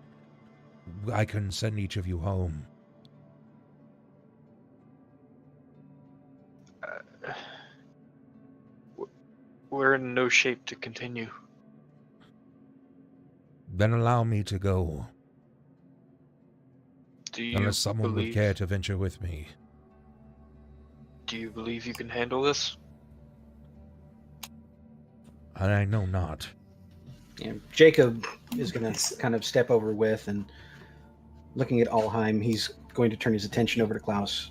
Speaker 3: I can send each of you home.
Speaker 4: We're in no shape to continue.
Speaker 3: Then allow me to go.
Speaker 4: Do you
Speaker 3: Unless someone would care to venture with me.
Speaker 4: Do you believe you can handle this?
Speaker 3: I know not.
Speaker 2: Yeah, Jacob is going to kind of step over with, and looking at Ulhime, he's going to turn his attention over to Klaus.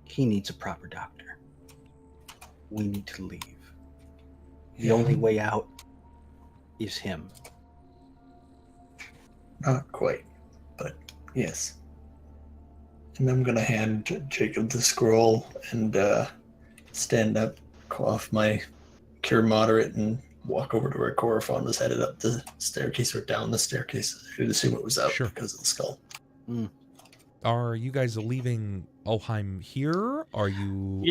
Speaker 2: He needs a proper doctor. We need to leave. The only way out is him.
Speaker 8: Not quite, but yes. And I'm gonna hand Jacob the scroll and stand up, cough my cure moderate, and walk over to where Corophon was headed up the staircase or down the staircase to assume it was up because of the skull.
Speaker 3: Are you guys leaving Ulhime here? Are you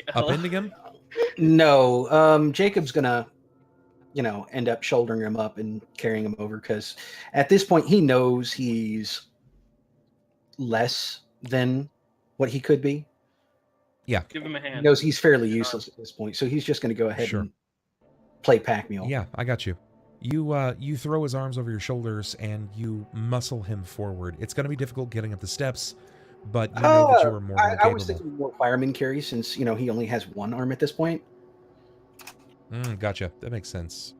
Speaker 3: upending him?
Speaker 2: No, Jacob's gonna, end up shouldering him up and carrying him over, because at this point he knows he's less than what he could be.
Speaker 3: Yeah.
Speaker 1: Give him a hand.
Speaker 2: He knows he's fairly useless at this point, so he's just going to go ahead and play pack mule.
Speaker 3: Yeah, I got you. You throw his arms over your shoulders and you muscle him forward. It's going to be difficult getting up the steps, but you know that you are more than capable.
Speaker 2: I was thinking more fireman carry, since he only has one arm at this point.
Speaker 3: Gotcha. That makes sense.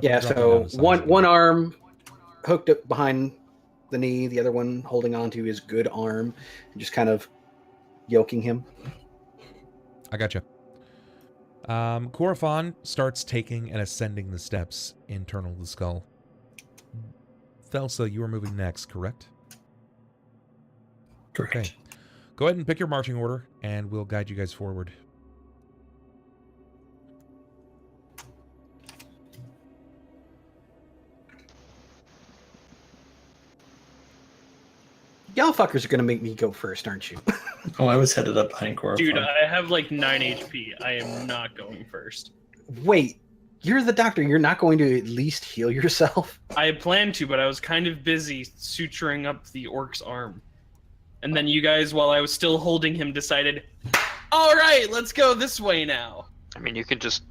Speaker 2: Yeah, so one arm hooked up behind the knee, the other one holding on to his good arm, and just kind of yoking him.
Speaker 3: I gotcha. Corophon starts taking and ascending the steps internal to the skull. Thelsa, you are moving next, correct?
Speaker 8: Correct.
Speaker 3: Okay. Go ahead and pick your marching order, and we'll guide you guys forward.
Speaker 2: Y'all fuckers are going to make me go first, aren't you?
Speaker 8: Oh, I was headed up behind Corophon.
Speaker 1: Dude, I have like 9 HP. I am not going first.
Speaker 2: Wait, you're the doctor. You're not going to at least heal yourself?
Speaker 1: I had planned to, but I was kind of busy suturing up the orc's arm. And then you guys, while I was still holding him, decided, all right, let's go this way now.
Speaker 4: I mean, you can just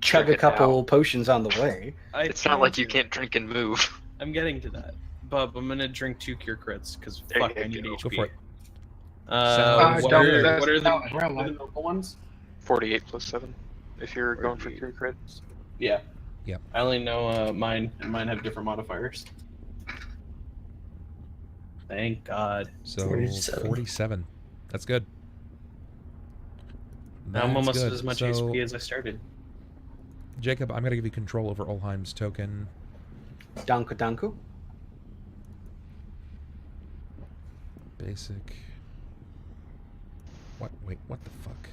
Speaker 2: chug a couple potions on the way.
Speaker 4: It's not like you can't drink and move.
Speaker 1: I'm getting to that. Bub, I'm gonna drink 2 cure crits, because fuck, I need HP.
Speaker 3: Go for it.
Speaker 1: What are the normal ones?
Speaker 4: 48 plus 7, if you're going for cure crits.
Speaker 1: Yeah.
Speaker 3: Yep.
Speaker 1: I only know mine have different modifiers. Thank God.
Speaker 3: So 47. That's good.
Speaker 1: Now I'm almost
Speaker 3: good.
Speaker 1: as much
Speaker 3: So,
Speaker 1: HP as I started.
Speaker 3: Jacob, I'm going to give you control over Ulhime's token.
Speaker 2: Danku.
Speaker 3: Basic. What? Wait, what the fuck?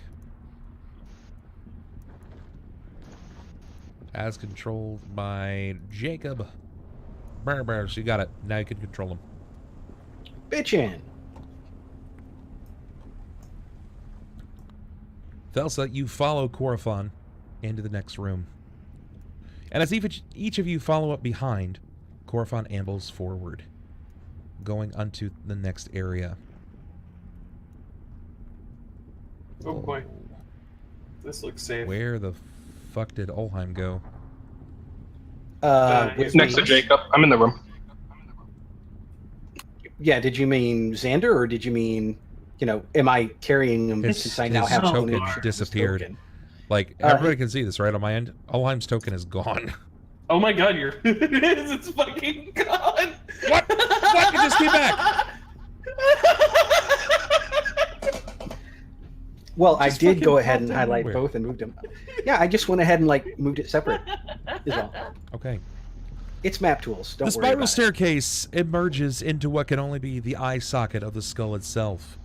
Speaker 3: As controlled by Jacob. So you got it. Now you can control him.
Speaker 2: Bitchin'.
Speaker 3: Thelsa, you follow Corophon into the next room. And as each of you follow up behind, Corophon ambles forward, going onto the next area.
Speaker 1: Oh boy. This looks safe.
Speaker 3: Where the fuck did Ulhime go?
Speaker 5: Next to Jacob. I'm in the room.
Speaker 2: Yeah, did you mean Xander, or did you mean, am I carrying him since I now have
Speaker 3: token
Speaker 2: ownership of his
Speaker 3: disappeared.
Speaker 2: token?
Speaker 3: Like, everybody can see this, right, on my end? Ulhime's token is gone.
Speaker 1: Oh my God, it's fucking gone.
Speaker 3: What? What? It just came back.
Speaker 2: Well, I
Speaker 3: Just
Speaker 2: did
Speaker 3: fucking
Speaker 2: go ahead
Speaker 3: popped
Speaker 2: and
Speaker 3: out
Speaker 2: highlight
Speaker 3: nowhere.
Speaker 2: both and moved them. Yeah, I just went ahead and moved it separate. Is all.
Speaker 3: Okay.
Speaker 2: It's map tools. Don't
Speaker 3: The
Speaker 2: worry
Speaker 3: spiral
Speaker 2: about it.
Speaker 3: staircase emerges into what can only be the eye socket of the skull itself.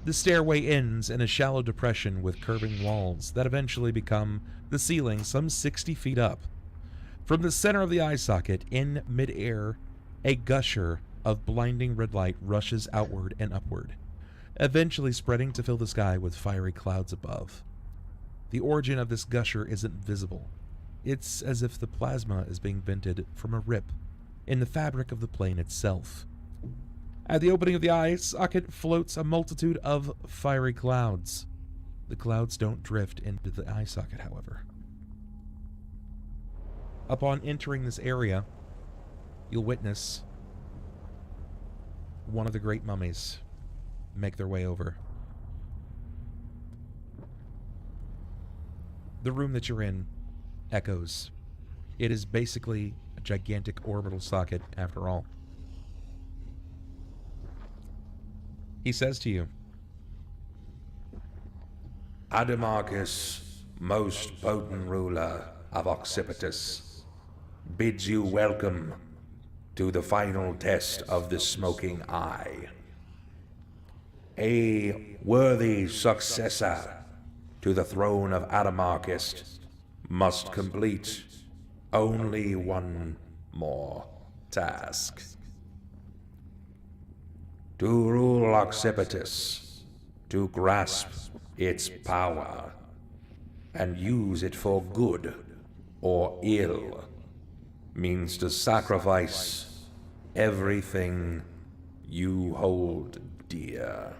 Speaker 3: The stairway ends in a shallow depression with curving walls that eventually become the ceiling some 60 feet up. From the center of the eye socket, in midair, a gusher of blinding red light rushes outward and upward, eventually spreading to fill the sky with fiery clouds above. The origin of this gusher isn't visible. It's as if the plasma is being vented from a rip in the fabric of the plane itself. At the opening of the eye socket floats a multitude of fiery clouds. The clouds don't drift into the eye socket, however. Upon entering this area, you'll witness one of the great mummies make their way over. The room that you're in echoes. It is basically a gigantic orbital socket, after all. He says to you,
Speaker 10: Adamarcus, most potent ruler of Occipitus, bids you welcome to the final test of the smoking eye. A worthy successor to the throne of Adamarcus must complete only one more task. To rule Occipitus, to grasp its power, and use it for good or ill, means to sacrifice everything you hold dear.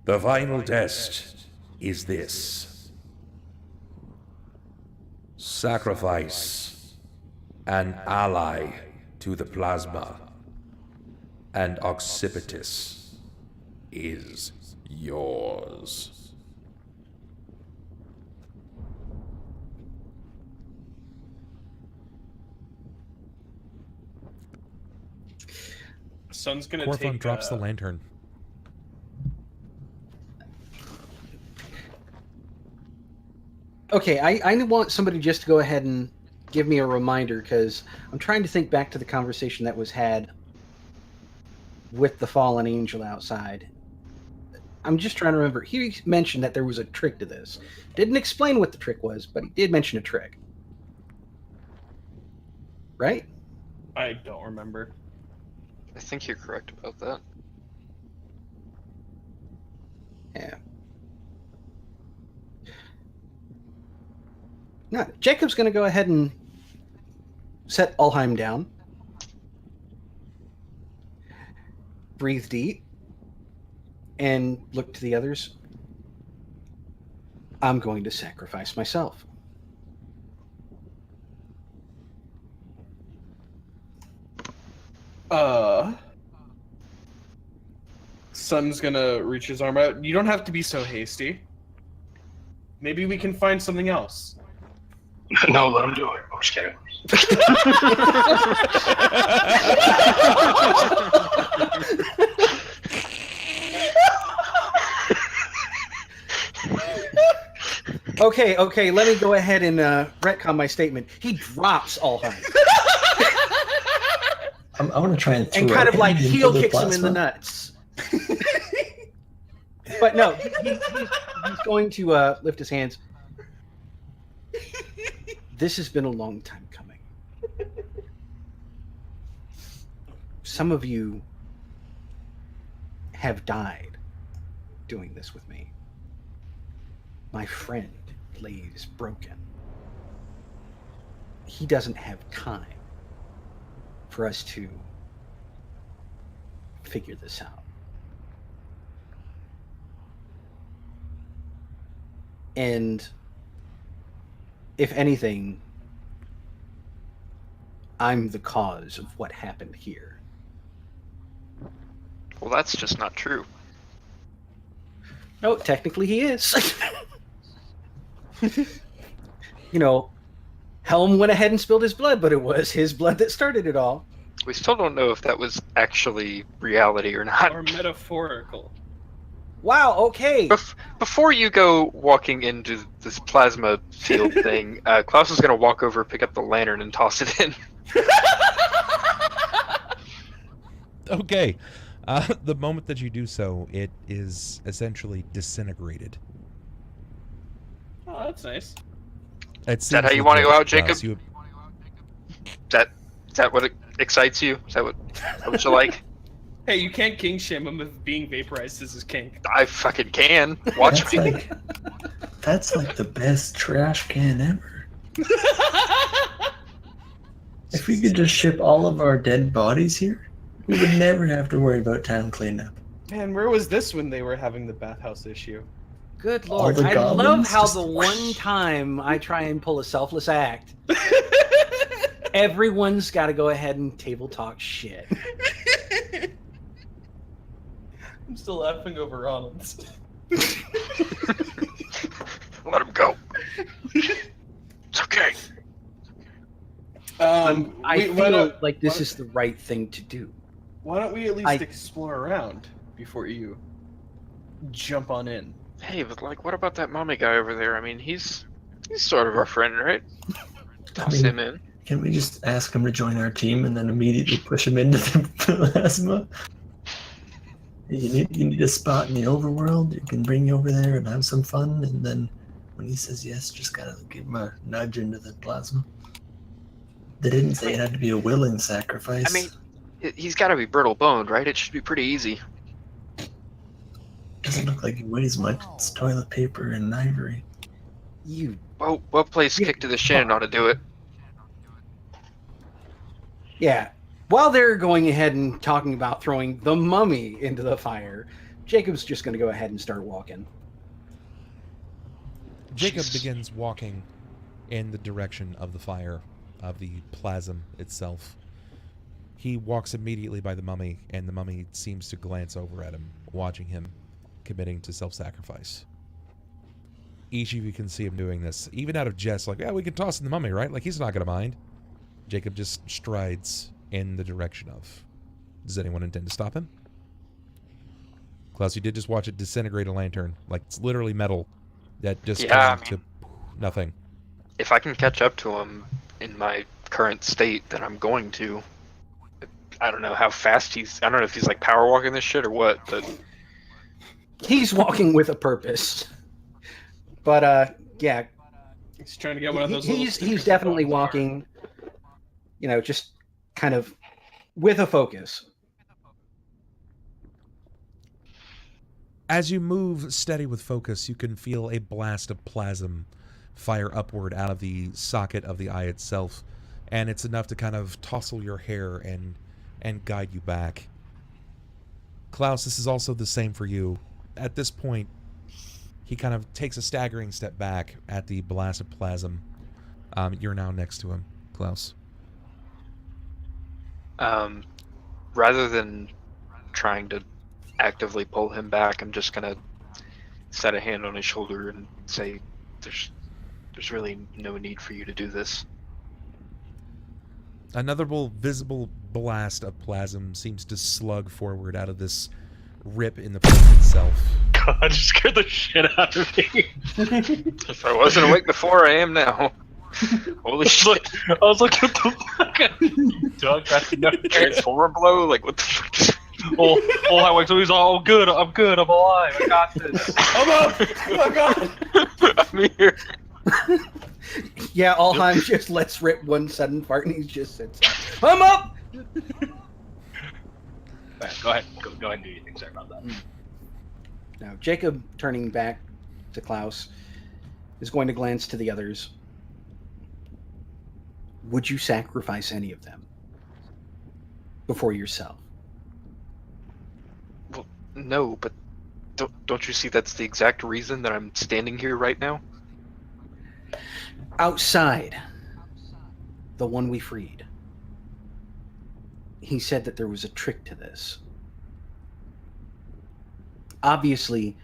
Speaker 10: The final test is this. Sacrifice an ally to the plasma, and Occipitus is yours.
Speaker 1: Sunn's gonna
Speaker 3: Corfon
Speaker 1: take.
Speaker 3: drops the lantern.
Speaker 2: Okay, I want somebody just to go ahead and give me a reminder, because I'm trying to think back to the conversation that was had with the fallen angel outside. I'm just trying to remember. He mentioned that there was a trick to this. Didn't explain what the trick was, but he did mention a trick. Right?
Speaker 1: I don't remember.
Speaker 4: I think you're correct about that.
Speaker 2: Yeah. No, Jacob's going to go ahead and set Ulhime down. Breathe deep. And look to the others. I'm going to sacrifice myself.
Speaker 1: Sunn's gonna reach his arm out. You don't have to be so hasty. Maybe we can find something else.
Speaker 5: No, let him do it. I'm just kidding.
Speaker 2: Okay, let me go ahead and retcon my statement. He drops Ulhime.
Speaker 8: I want to try and throw
Speaker 2: And kind of
Speaker 8: him
Speaker 2: like
Speaker 8: into
Speaker 2: heel
Speaker 8: the
Speaker 2: kicks him in the
Speaker 8: plasma.
Speaker 2: nuts. But no, he's going to lift his hands. This has been a long time coming. Some of you have died doing this with me. My friend lays broken. He doesn't have time for us to figure this out. And if anything, I'm the cause of what happened here.
Speaker 4: Well, that's just not true.
Speaker 2: No, technically he is. You know, Helm went ahead and spilled his blood, but it was his blood that started it all.
Speaker 4: We still don't know if that was actually reality or not.
Speaker 1: Or metaphorical.
Speaker 2: Wow, okay.
Speaker 4: Before you go walking into this plasma field thing, Klaus is going to walk over, pick up the lantern, and toss it in.
Speaker 3: Okay. The moment that you do so, it is essentially disintegrated.
Speaker 1: Oh, that's nice.
Speaker 4: Is that how you want to go out, Jacob? Is that what excites you? Is that what you like?
Speaker 1: Hey, you can't king shame him if being vaporized is his kink.
Speaker 4: I fucking can. Watch
Speaker 8: That's
Speaker 4: me.
Speaker 8: that's like the best trash can ever. If we could just ship all of our dead bodies here, we would never have to worry about town cleanup.
Speaker 1: Man, where was this when they were having the bathhouse issue?
Speaker 2: Good
Speaker 8: All
Speaker 2: lord.
Speaker 8: the
Speaker 2: I love
Speaker 8: goblins
Speaker 2: how
Speaker 8: just
Speaker 2: the one time I try and pull a selfless act, everyone's got to go ahead and table talk shit.
Speaker 1: I'm still laughing over Ronald's.
Speaker 4: Let him go. It's okay.
Speaker 2: I feel like this is the right thing to do.
Speaker 1: Why don't we at least explore around before you jump on in?
Speaker 4: Hey, but like, what about that mummy guy over there? I mean, he's sort of our friend, right? Toss him in.
Speaker 8: Can we just ask him to join our team and then immediately push him into the plasma? You need a spot in the overworld. You can bring you over there and have some fun, and then when he says yes, just gotta give him a nudge into the plasma. They didn't say it had to be a willing sacrifice.
Speaker 4: I mean, he's got to be brittle boned, right? It should be pretty easy.
Speaker 8: Doesn't look like he weighs much. It's toilet paper and ivory.
Speaker 4: Well plays kick to the shin ought to do it.
Speaker 2: Yeah. While they're going ahead and talking about throwing the mummy into the fire, Jacob's just going to go ahead and start walking.
Speaker 3: Jacob begins walking in the direction of the fire, of the plasm itself. He walks immediately by the mummy, and the mummy seems to glance over at him, watching him committing to self-sacrifice. Each of you can see him doing this, even out of jest, like, yeah, we can toss in the mummy, right? Like, he's not going to mind. Jacob just strides in the direction of. Does anyone intend to stop him? Klaus, you did just watch it disintegrate a lantern. Like, it's literally metal that just turned to nothing.
Speaker 4: If I can catch up to him in my current state, then I'm going to. I don't know how fast I don't know if he's like power walking this shit or what, but
Speaker 2: he's walking with a purpose. But yeah,
Speaker 1: he's trying to get one of those.
Speaker 2: He's definitely walking. You know, just kind of with a focus.
Speaker 3: As you move steady with focus, you can feel a blast of plasm fire upward out of the socket of the eye itself, and it's enough to kind of tousle your hair and guide you back. Klaus, this is also the same for you. At this point, he kind of takes a staggering step back at the blast of plasm. You're now next to him, Klaus.
Speaker 4: Rather than trying to actively pull him back, I'm just gonna set a hand on his shoulder and say, there's really no need for you to do this.
Speaker 3: Another visible blast of plasm seems to slug forward out of this rip in the plate itself.
Speaker 5: God, just scared the shit out of me.
Speaker 4: If I wasn't awake before, I am now. Holy shit.
Speaker 5: I was like, what the fuck? Doug, that's no
Speaker 4: Transformer blow? Like, what the fuck?
Speaker 5: Highway, so he's all, I'm good, I'm alive, I got this.
Speaker 1: I'm up! Oh my god!
Speaker 4: I'm here.
Speaker 2: Yeah, Ulhime just lets rip one sudden fart and he just sits up. I'm up!
Speaker 5: Right, go ahead and do your thing. Sorry about that.
Speaker 2: Now, Jacob, turning back to Klaus, is going to glance to the others. Would you sacrifice any of them before yourself?
Speaker 4: Well, no, but don't you see that's the exact reason that I'm standing here right now?
Speaker 2: Outside, the one we freed, he said that there was a trick to this. Obviously,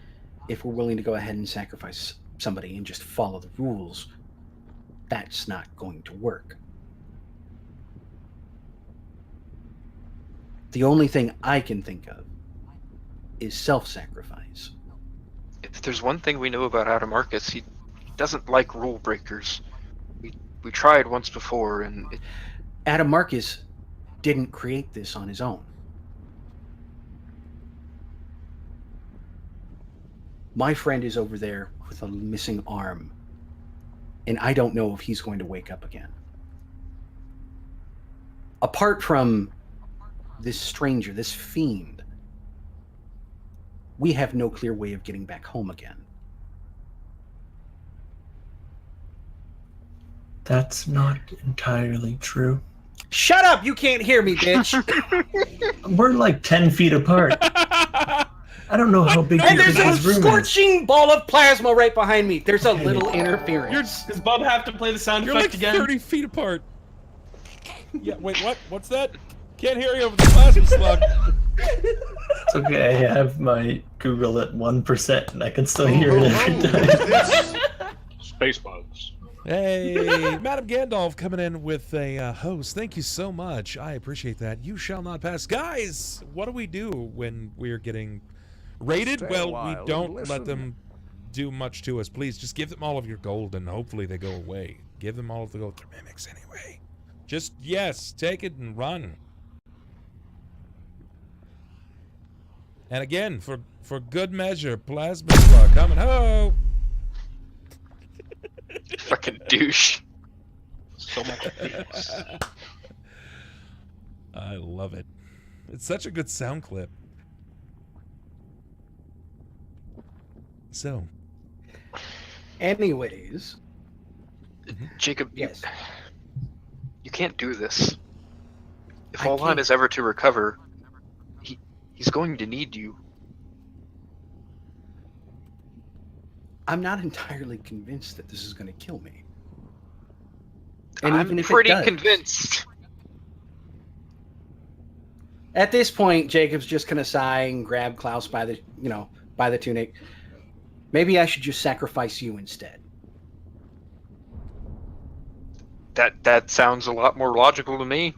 Speaker 2: if we're willing to go ahead and sacrifice somebody and just follow the rules, that's not going to work. The only thing I can think of is self-sacrifice.
Speaker 4: If there's one thing we know about Adamarcus, he doesn't like rule breakers. We tried once before, and
Speaker 2: Adamarcus didn't create this on his own. My friend is over there with a missing arm, and I don't know if he's going to wake up again. Apart from this stranger, this fiend, we have no clear way of getting back home again.
Speaker 8: That's not entirely true.
Speaker 2: Shut up! You can't hear me, bitch.
Speaker 6: We're like 10 feet apart. I don't know how big
Speaker 2: And
Speaker 6: your
Speaker 2: there's a
Speaker 6: guys' room is.
Speaker 2: scorching ball of plasma right behind me. There's a little interference.
Speaker 1: Does Bub have to play the sound
Speaker 3: You're
Speaker 1: effect
Speaker 3: like
Speaker 1: again?
Speaker 3: 30 feet apart. Yeah, wait, what? What's that? Can't hear you over the plasma slug.
Speaker 6: It's okay, I have my Google at 1% and I can still hear it every time.
Speaker 5: Space bugs.
Speaker 3: Hey, Madam Gandalf coming in with a host. Thank you so much. I appreciate that. You shall not pass. Guys, what do we do when we're getting raided?
Speaker 7: Stay a
Speaker 3: Well,
Speaker 7: while
Speaker 3: we
Speaker 7: and
Speaker 3: don't
Speaker 7: listen.
Speaker 3: let them do much to us. Please, just give them all of your gold and hopefully they go away. Give them all of the gold. They're mimics anyway. Just, yes, take it and run. And again, for good measure, plasma slug coming ho!
Speaker 4: Fucking douche.
Speaker 5: So much abuse.
Speaker 3: I love it. It's such a good sound clip. So,
Speaker 2: Anyways,
Speaker 4: Jacob,
Speaker 2: yes.
Speaker 4: you can't do this. If
Speaker 2: I
Speaker 4: Ulhime
Speaker 2: can't.
Speaker 4: is ever to recover, he's going to need you.
Speaker 2: I'm not entirely convinced that this is going to kill me. And
Speaker 4: I'm
Speaker 2: even if
Speaker 4: pretty
Speaker 2: it does,
Speaker 4: convinced.
Speaker 2: at this point, Jacob's just going to sigh and grab Klaus by the tunic. Maybe I should just sacrifice you instead.
Speaker 4: That sounds a lot more logical to me.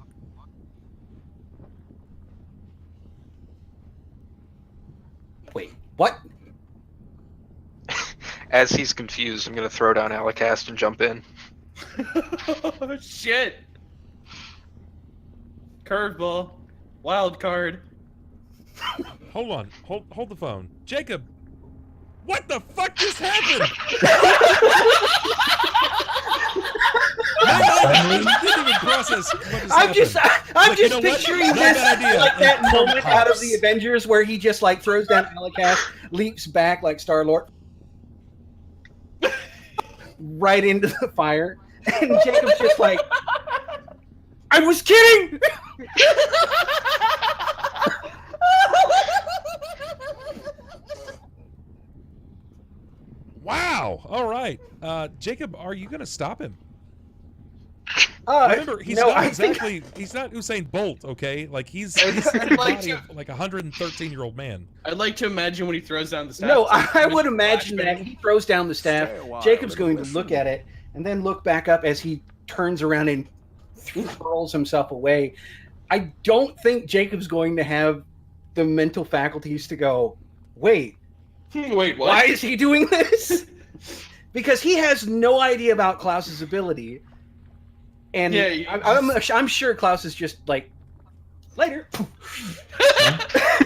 Speaker 2: Wait, what?
Speaker 4: As he's confused, I'm going to throw down Alicast and jump in.
Speaker 1: Oh, shit. Curveball. Wild card.
Speaker 3: hold on. Hold the phone. Jacob, what the fuck just happened? I didn't even process what just
Speaker 2: I'm just
Speaker 3: Like, you know what?
Speaker 2: picturing
Speaker 3: Not a
Speaker 2: this
Speaker 3: bad idea.
Speaker 2: like that
Speaker 3: Tom
Speaker 2: moment out of
Speaker 3: Hanks.
Speaker 2: the Avengers where he just like throws down Alicast, leaps back like Star-Lord, right into the fire, and Jacob's just like, I was kidding.
Speaker 3: Wow. All right. Jacob, are you going to stop him? Remember, he's
Speaker 2: no,
Speaker 3: not
Speaker 2: I think
Speaker 3: exactly, he's not Usain Bolt, okay? Like, he's
Speaker 1: I'd
Speaker 3: the
Speaker 1: like
Speaker 3: body
Speaker 1: to-
Speaker 3: of like a 113-year-old man.
Speaker 1: I'd like to imagine when he throws down the staff.
Speaker 2: No,
Speaker 1: it's like
Speaker 2: I would
Speaker 1: Mr.
Speaker 2: imagine that
Speaker 1: Flashbang.
Speaker 2: he throws down the staff.
Speaker 7: Stay a while
Speaker 2: Jacob's
Speaker 7: and
Speaker 2: going to
Speaker 7: listen.
Speaker 2: look at it and then look back up as he turns around and hurls himself away. I don't think Jacob's going to have the mental faculties to go, wait,
Speaker 1: Wait, what?
Speaker 2: why is he doing this? Because he has no idea about Klaus's ability. And
Speaker 1: Yeah,
Speaker 2: I'm sure Klaus is just like, later.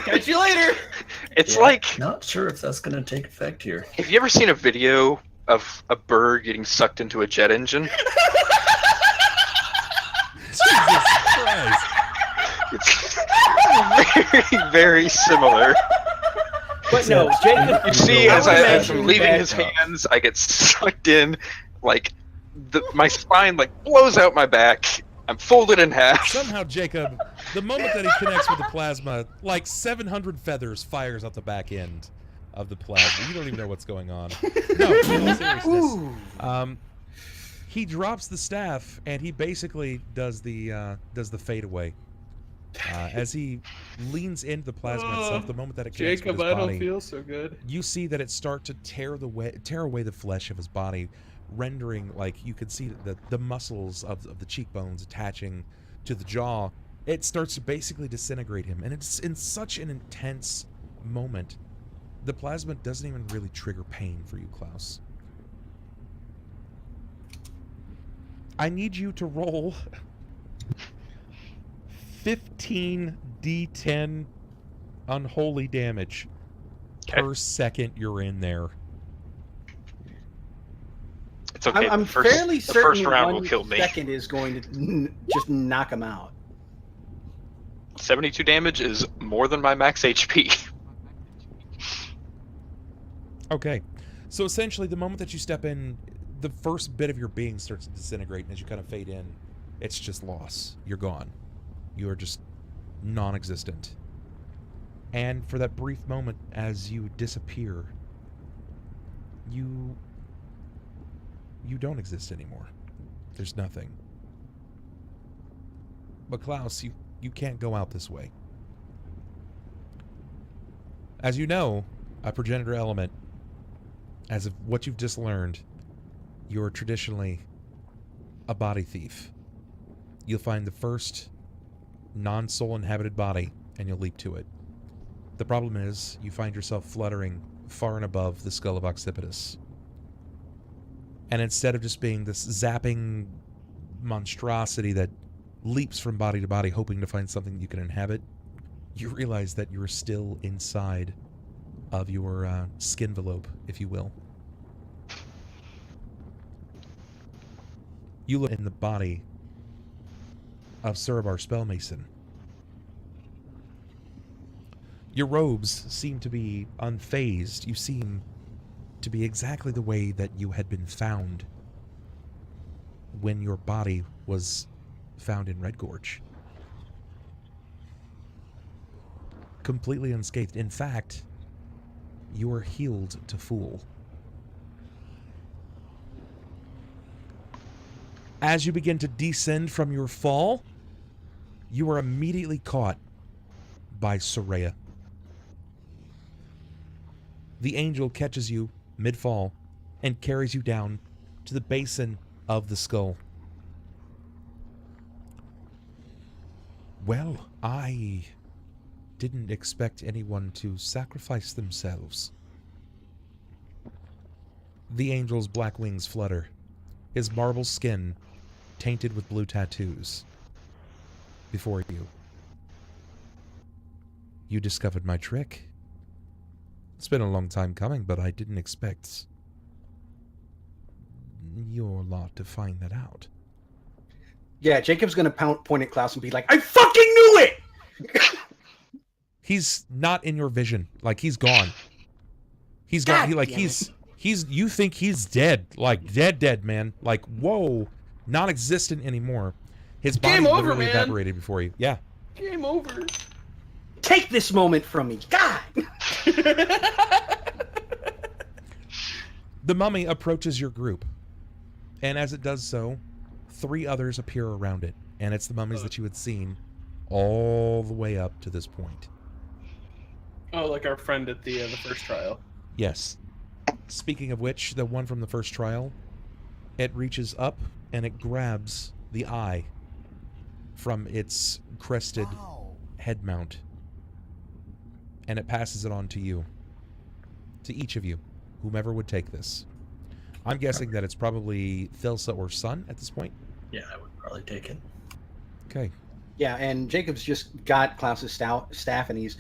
Speaker 1: Catch you later.
Speaker 4: It's
Speaker 6: Yeah,
Speaker 4: like,
Speaker 6: not sure if that's going to take effect here.
Speaker 4: have you ever seen a video of a bird getting sucked into a jet engine?
Speaker 3: Jesus Christ.
Speaker 4: It's very, very similar.
Speaker 2: But no, Jacob.
Speaker 4: You see,
Speaker 2: I
Speaker 4: as
Speaker 2: would
Speaker 4: as I'm
Speaker 2: imagine
Speaker 4: leaving
Speaker 2: that-
Speaker 4: his hands, I get sucked in, like, my spine, like, blows out my back. I'm folded in half.
Speaker 3: Somehow, Jacob, the moment that he connects with the plasma, like 700 feathers fires out the back end of the plasma. You don't even know what's going on. No, in all seriousness.
Speaker 2: Ooh.
Speaker 3: He drops the staff and he basically does the fade away. As he leans into the plasma itself, the moment that it connects
Speaker 1: Jacob,
Speaker 3: with his
Speaker 1: I
Speaker 3: body,
Speaker 1: don't feel so good.
Speaker 3: you see that it start to tear away the flesh of his body, rendering, like, you could see the muscles of the cheekbones attaching to the jaw. It starts to basically disintegrate him, and it's in such an intense moment. The plasma doesn't even really trigger pain for you, Klaus. I need you to roll 15 D10 unholy damage per second you're in there.
Speaker 4: It's okay.
Speaker 2: I'm
Speaker 4: the first,
Speaker 2: fairly
Speaker 4: the first
Speaker 2: certain
Speaker 4: round
Speaker 2: 1
Speaker 4: will kill me.
Speaker 2: second is going to just knock him out.
Speaker 4: 72 damage is more than my max HP.
Speaker 3: Okay, so essentially the moment that you step in, the first bit of your being starts to disintegrate, and as you kind of fade in, It's just loss. You're gone. You are just non-existent. And for that brief moment as you disappear, you don't exist anymore. There's nothing. But Klaus, you can't go out this way. As you know, a progenitor element, as of what you've just learned, you're traditionally a body thief. You'll find the first non-soul inhabited body and you'll leap to it. The problem is, you find yourself fluttering far and above the skull of Occipitus. And instead of just being this zapping monstrosity that leaps from body to body hoping to find something you can inhabit, you realize that you're still inside of your skin envelope, if you will. You look in the body of Surabar Spellmason. Your robes seem to be unfazed. You seem to be exactly the way that you had been found when your body was found in Red Gorge. Completely unscathed. In fact, you are healed to full. As you begin to descend from your fall, you are immediately caught by Soraya. The angel catches you mid-fall and carries you down to the basin of the skull. Well, I didn't expect anyone to sacrifice themselves. The angel's black wings flutter, his marble skin tainted with blue tattoos. Before you. You discovered my trick. It's been a long time coming, but I didn't expect your lot to find that out.
Speaker 2: Yeah, Jacob's gonna point at Klaus and be like, I fucking knew it!
Speaker 3: He's not in your vision. Like, he's gone. He's gone. You think he's dead. Like, dead, man. Like, whoa. Non-existent anymore. His body literally evaporated before you. Yeah.
Speaker 1: Game over.
Speaker 2: Take this moment from me. God!
Speaker 3: The mummy approaches your group. And as it does so, 3 others appear around it. And it's the mummies that you had seen all the way up to this point.
Speaker 1: Oh, like our friend at the first trial.
Speaker 3: Yes. Speaking of which, the one from the first trial, it reaches up and it grabs the eye from its crested head mount. And it passes it on to you. To each of you. Whomever would take this. I'm guessing that it's probably Thelsa or Sunn at this point.
Speaker 6: Yeah, I would probably take it.
Speaker 3: Okay.
Speaker 2: Yeah, and Jacob's just got Klaus's staff and he's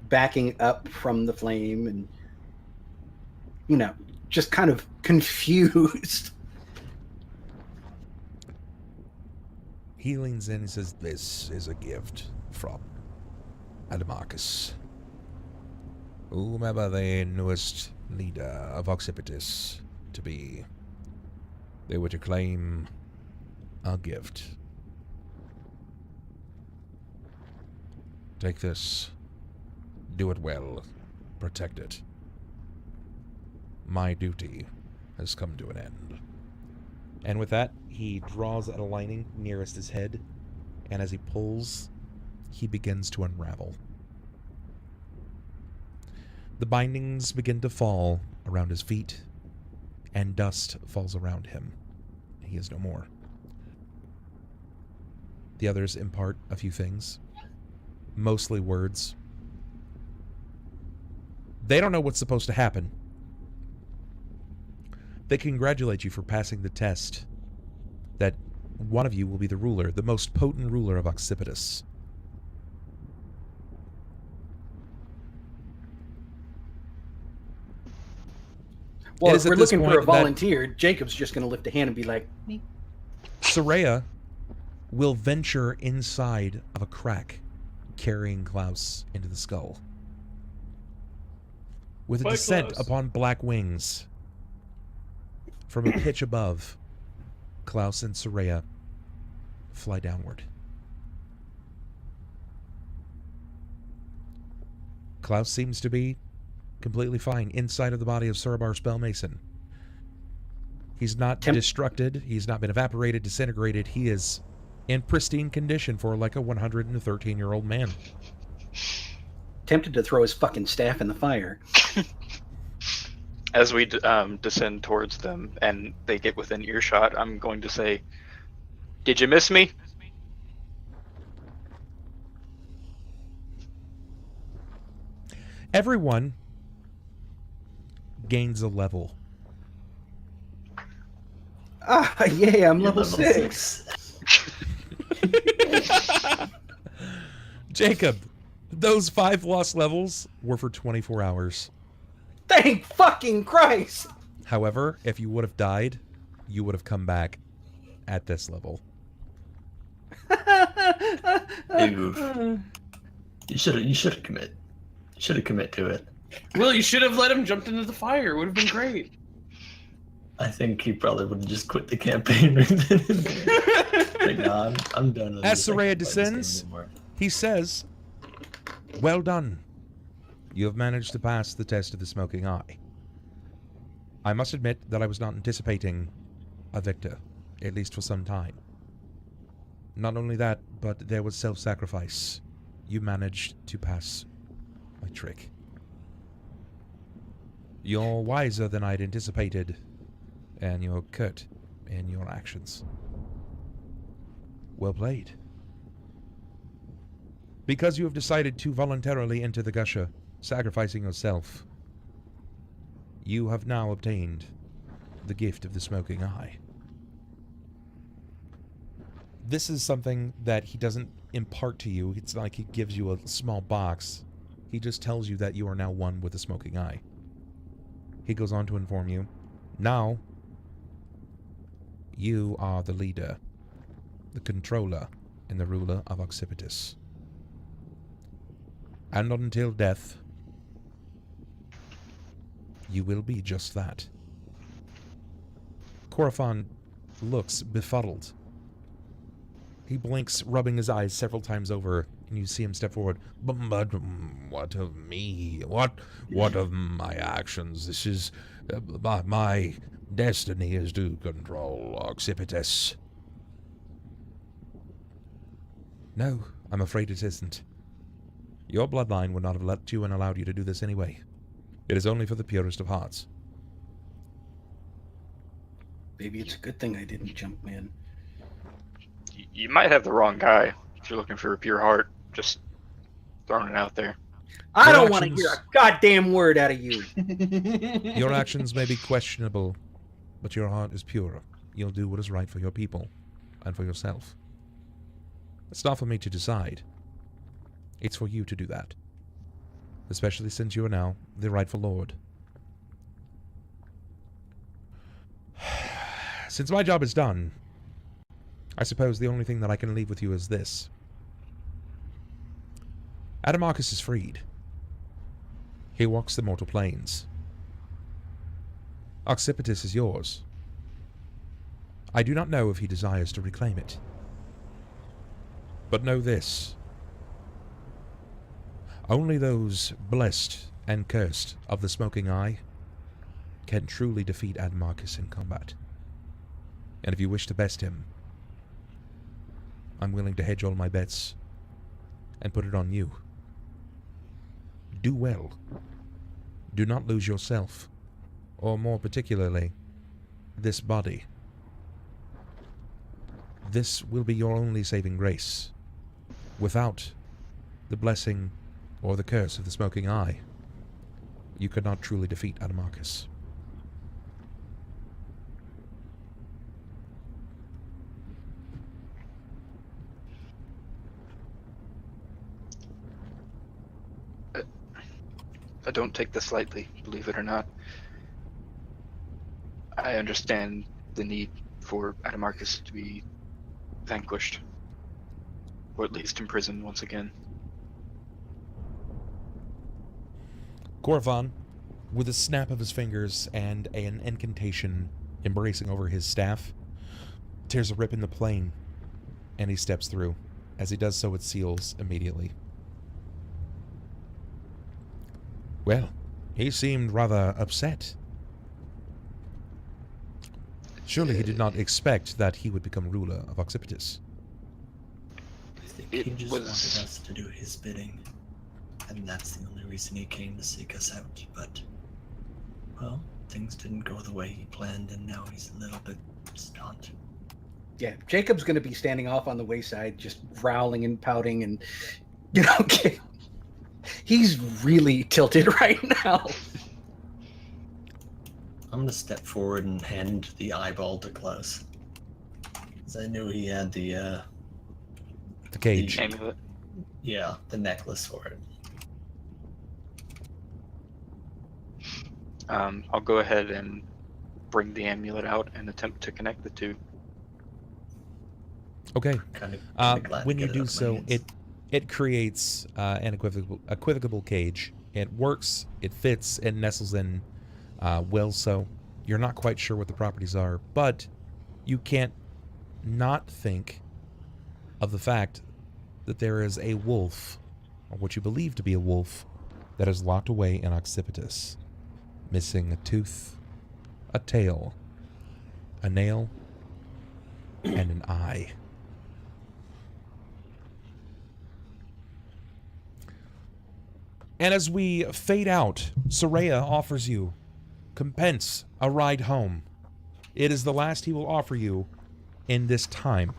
Speaker 2: backing up from the flame and, you know, just kind of confused.
Speaker 3: He leans in and says, "This is a gift from Adamarcus, whomever the newest leader of Occipitus to be. They were to claim a gift. Take this. Do it well. Protect it. My duty has come to an end." And with that, he draws at a lining nearest his head, and as he pulls, he begins to unravel. The bindings begin to fall around his feet, and dust falls around him. He is no more. The others impart a few things, mostly words. They don't know what's supposed to happen. They congratulate you for passing the test, that one of you will be the ruler, the most potent ruler of Occipitus.
Speaker 2: Well, if we're looking for a volunteer, Jacob's just going to lift a hand and be like, me.
Speaker 3: Soraya will venture inside of a crack, carrying Klaus into the skull. With a descent upon black wings, from a pitch above, Klaus and Soraya fly downward. Klaus seems to be completely fine inside of the body of Surabar Spellmason. He's not destructed. He's not been evaporated, disintegrated. He is in pristine condition for like a 113-year-old man.
Speaker 2: Tempted to throw his fucking staff in the fire.
Speaker 4: As we descend towards them and they get within earshot, I'm going to say, "Did you miss me?"
Speaker 3: Everyone gains a level.
Speaker 2: Ah, yeah, I'm level 6.
Speaker 3: Jacob, those 5 lost levels were for 24 hours.
Speaker 2: Thank fucking Christ!
Speaker 3: However, if you would have died, you would have come back at this level.
Speaker 6: You should commit. You should commit to it.
Speaker 1: Well, you should have let him jump into the fire. It would have been great.
Speaker 6: I think he probably would have just quit the campaign right then and there. Like, nah, I'm done with
Speaker 3: As
Speaker 6: this. I
Speaker 3: Soraya
Speaker 6: can't play this game
Speaker 3: descends,
Speaker 6: anymore.
Speaker 3: he says, "Well done. You have managed to pass the test of the smoking eye. I must admit that I was not anticipating a victor, at least for some time. Not only that, but there was self-sacrifice. You managed to pass my trick. You're wiser than I'd anticipated, and you're curt in your actions. Well played. Because you have decided to voluntarily enter the gusher, sacrificing yourself, you have now obtained the gift of the smoking eye. This is something that he doesn't impart to you. It's not like he gives you a small box. He just tells you that you are now one with the smoking eye. He goes on to inform you, now you are the leader, the controller, and the ruler of Occipitus. And not until death, you will be just that." Korofon looks befuddled. He blinks, rubbing his eyes several times over, and you see him step forward. But what of me? What of my actions? This is... my destiny is to control Occipitus. No, I'm afraid it isn't. Your bloodline would not have let you and allowed you to do this anyway. It is only for the purest of hearts.
Speaker 2: Maybe it's a good thing I didn't jump in.
Speaker 4: You might have the wrong guy if you're looking for a pure heart. Just throwing it out there.
Speaker 2: I
Speaker 3: Your
Speaker 2: don't want to
Speaker 3: actions-
Speaker 2: hear a goddamn word out of you.
Speaker 3: Your actions may be questionable, but your heart is pure. You'll do what is right for your people and for yourself. It's not for me to decide. It's for you to do that. Especially since you are now the rightful lord. Since my job is done, I suppose the only thing that I can leave with you is this. Adamarcus is freed. He walks the mortal planes. Occipitus is yours. I do not know if he desires to reclaim it. But know this. Only those blessed and cursed of the smoking eye can truly defeat Adamarcus in combat. And if you wish to best him, I'm willing to hedge all my bets and put it on you. Do well. Do not lose yourself, or more particularly, this body. This will be your only saving grace. Without the blessing or the curse of the smoking eye, you could not truly defeat Adamarcus.
Speaker 4: I don't take this lightly, believe it or not. I understand the need for Adamarcus to be vanquished, or at least imprisoned once again.
Speaker 3: Korofon, with a snap of his fingers and an incantation embracing over his staff, tears a rip in the plane and he steps through. As he does so, it seals immediately. Well, he seemed rather upset. Surely he did not expect that he would become ruler of Occipitus.
Speaker 6: I think he just wanted us to do his bidding. And that's the only reason he came to seek us out. But, well, things didn't go the way he planned, and now he's a little bit stunned.
Speaker 2: Yeah, Jacob's going to be standing off on the wayside, just growling and pouting, and, you know, he's really tilted right now.
Speaker 6: I'm going to step forward and hand the eyeball to Klaus. Because I knew he had the
Speaker 3: cage.
Speaker 4: Amulet.
Speaker 6: Yeah, the necklace for it.
Speaker 4: I'll go ahead and bring the amulet out and attempt to connect the two.
Speaker 3: Okay.
Speaker 6: Kinda glad
Speaker 3: When
Speaker 6: to
Speaker 3: you
Speaker 6: get
Speaker 3: do
Speaker 6: out of my
Speaker 3: so,
Speaker 6: hands.
Speaker 3: it creates an equivocal cage. It works, it fits, it nestles in well so. You're not quite sure what the properties are, but you can't not think of the fact that there is a wolf, or what you believe to be a wolf, that is locked away in Occipitus, missing a tooth, a tail, a nail, and an eye. And as we fade out, Soraya offers you compense a ride home. It is the last he will offer you in this time.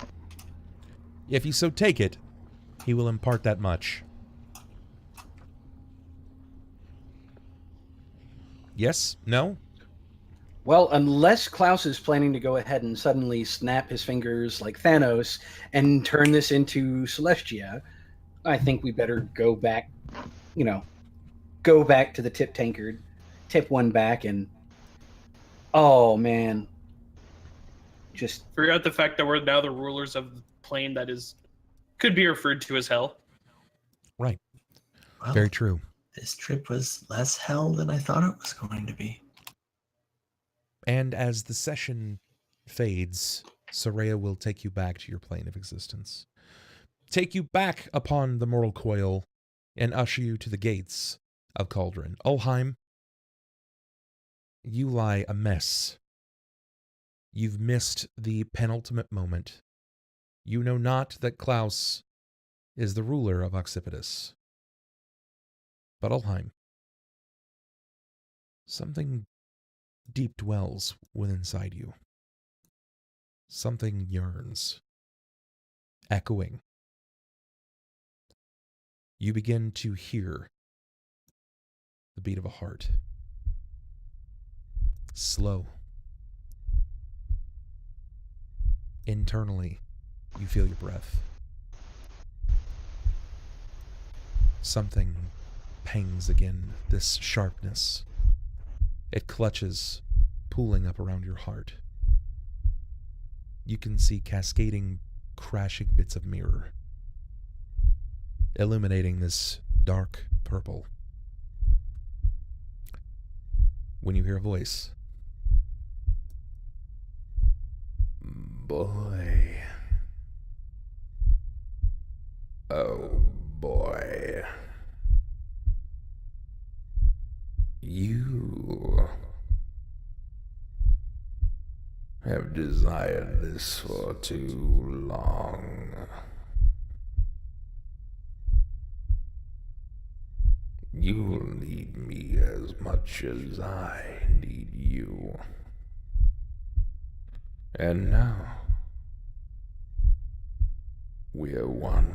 Speaker 3: If you so take it, he will impart that much. Yes? No?
Speaker 2: Well, unless Klaus is planning to go ahead and suddenly snap his fingers like Thanos and turn this into Celestia, I think we better go back, go back to the tip tankard, tip one back, and oh man, just
Speaker 1: Forgot the fact that we're now the rulers of the plane that could be referred to as hell.
Speaker 3: Right.
Speaker 6: Well,
Speaker 3: Very true.
Speaker 6: This trip was less hell than I thought it was going to be.
Speaker 3: And as the session fades, Soraya will take you back to your plane of existence. Take you back upon the mortal coil and usher you to the gates of Cauldron. Ulhime, you lie a mess. You've missed the penultimate moment. You know not that Klaus is the ruler of Occipitus. But Ulhime, something deep dwells within inside you. Something yearns, echoing. You begin to hear the beat of a heart. Slow. Internally, you feel your breath. Something pangs again, this sharpness. It clutches, pulling up around your heart. You can see cascading, crashing bits of mirror, illuminating this dark purple. When you hear a voice,
Speaker 10: Boy. Oh, boy. You have desired this for too long. You'll need me as much as I need you. And now, we're one.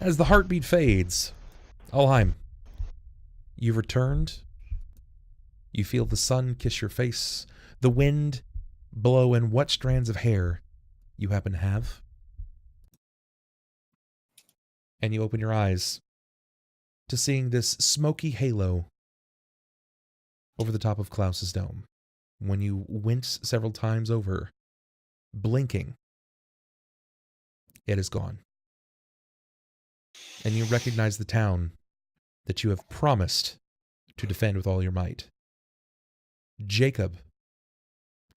Speaker 3: as the heartbeat fades, Ulhime, you've returned. You feel the sun kiss your face, the wind blow in what strands of hair you happen to have. And you open your eyes to seeing this smoky halo over the top of Klaus's dome. When you wince several times over, blinking, it is gone. And you recognize the town that you have promised to defend with all your might. Jakob,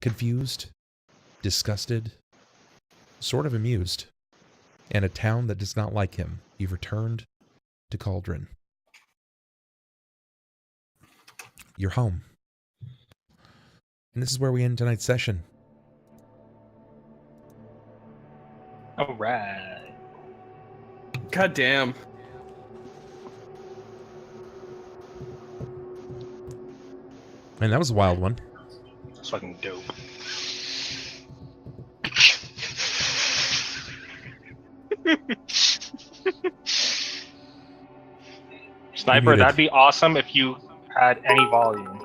Speaker 3: confused, disgusted, sort of amused, and a town that does not like him, you've returned to Cauldron. You're home. And this is where we end tonight's session.
Speaker 5: All right.
Speaker 1: God damn.
Speaker 3: And that was a wild one.
Speaker 5: That's fucking dope. Sniper, that'd be awesome if you had any volume.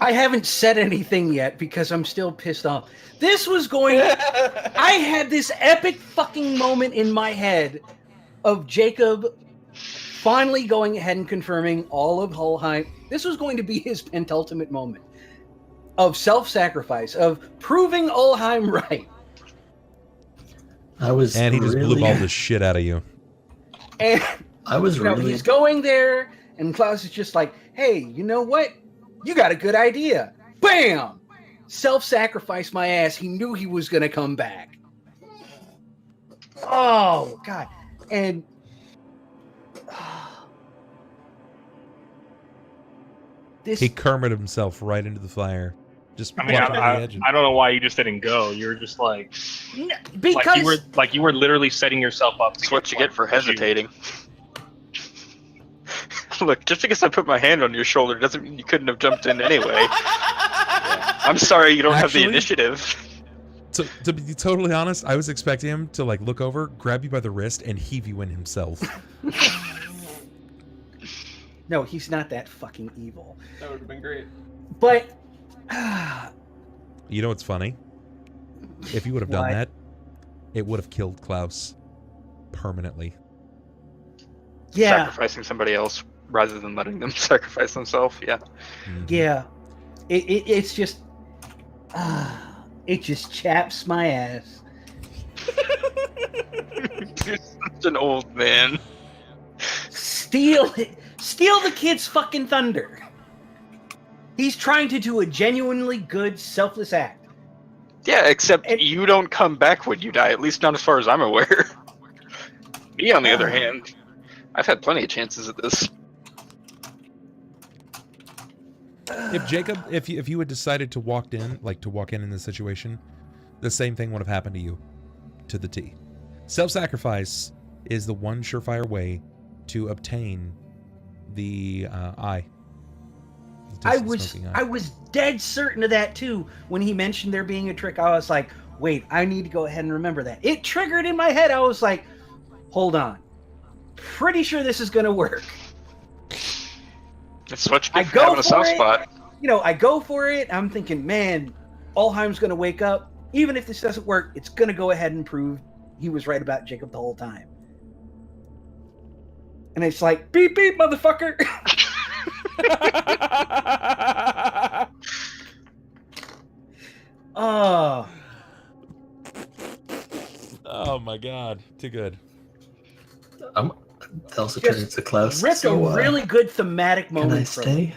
Speaker 2: I haven't said anything yet because I'm still pissed off. This was going... I had this epic fucking moment in my head of Jakob finally going ahead and confirming all of Ulhime. This was going to be his penultimate moment of self-sacrifice, of proving Ulhime right.
Speaker 3: And he just
Speaker 6: really...
Speaker 3: blew all the shit out of you.
Speaker 2: And
Speaker 6: I was really...
Speaker 2: he's going there, and Klaus is just like, hey, you know what? You got a good idea. Bam! Self-sacrifice my ass. He knew he was going to come back. Oh, God. And...
Speaker 3: He Kermited himself right into the fire. Just
Speaker 5: I mean, I don't know why you just didn't go. You were just like...
Speaker 2: Because...
Speaker 5: you were literally setting yourself up.
Speaker 4: That's what you get for hesitating. Look, just because I put my hand on your shoulder doesn't mean you couldn't have jumped in anyway. I'm sorry you don't have the initiative.
Speaker 3: To be totally honest, I was expecting him to like look over, grab you by the wrist, and heave you in himself.
Speaker 2: No, he's not that fucking evil.
Speaker 1: That would have been great.
Speaker 2: But...
Speaker 3: You know what's funny? If you would have done that, it would have killed Klaus permanently.
Speaker 2: Yeah.
Speaker 4: Sacrificing somebody else rather than letting them sacrifice themselves, yeah.
Speaker 3: Mm-hmm.
Speaker 2: Yeah. It's just... it just chaps my ass.
Speaker 4: You're such an old man.
Speaker 2: Steal the kid's fucking thunder. He's trying to do a genuinely good, selfless act.
Speaker 4: Yeah, except you don't come back when you die, at least not as far as I'm aware. Me, on the other hand, I've had plenty of chances at this.
Speaker 3: If Jakob, if you had decided to walk in this situation, the same thing would have happened to you, to the T. Self-sacrifice is the one surefire way to obtain the eye.
Speaker 2: I was dead certain of that too. When he mentioned there being a trick, I was like, wait, I need to go ahead and remember that. It triggered in my head. I was like, hold on. Pretty sure this is going to work.
Speaker 4: That's what you get for having a soft spot.
Speaker 2: You know, I go for it. I'm thinking, man, Ulhime's going to wake up. Even if this doesn't work, it's going to go ahead and prove he was right about Jakob the whole time. And it's like, beep, beep, motherfucker. Oh
Speaker 3: my god, too good.
Speaker 6: Thelsa turns to Klaus.
Speaker 2: Ripped a really good thematic moment.
Speaker 6: Can I stay?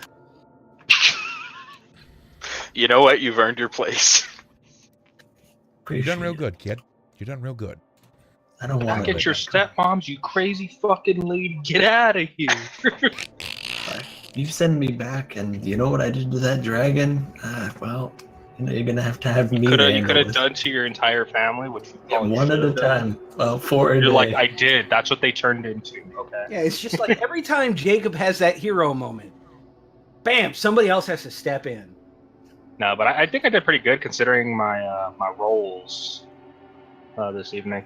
Speaker 4: You know what? You've earned your place.
Speaker 3: You're done real good, kid. You're done real good.
Speaker 6: I don't want
Speaker 5: to. Back at your stepmoms, you crazy fucking lady. Get out of here.
Speaker 6: You send me back, and you know what I did to that dragon? Well, you know, you're gonna have to have me.
Speaker 5: You could have done to your entire family, which
Speaker 6: one at a time. Well, 4 a day.
Speaker 5: You're like, I did. That's what they turned into. Okay.
Speaker 2: Yeah, it's just like every time Jakob has that hero moment, bam, somebody else has to step in.
Speaker 5: No, but I think I did pretty good considering my my rolls this evening.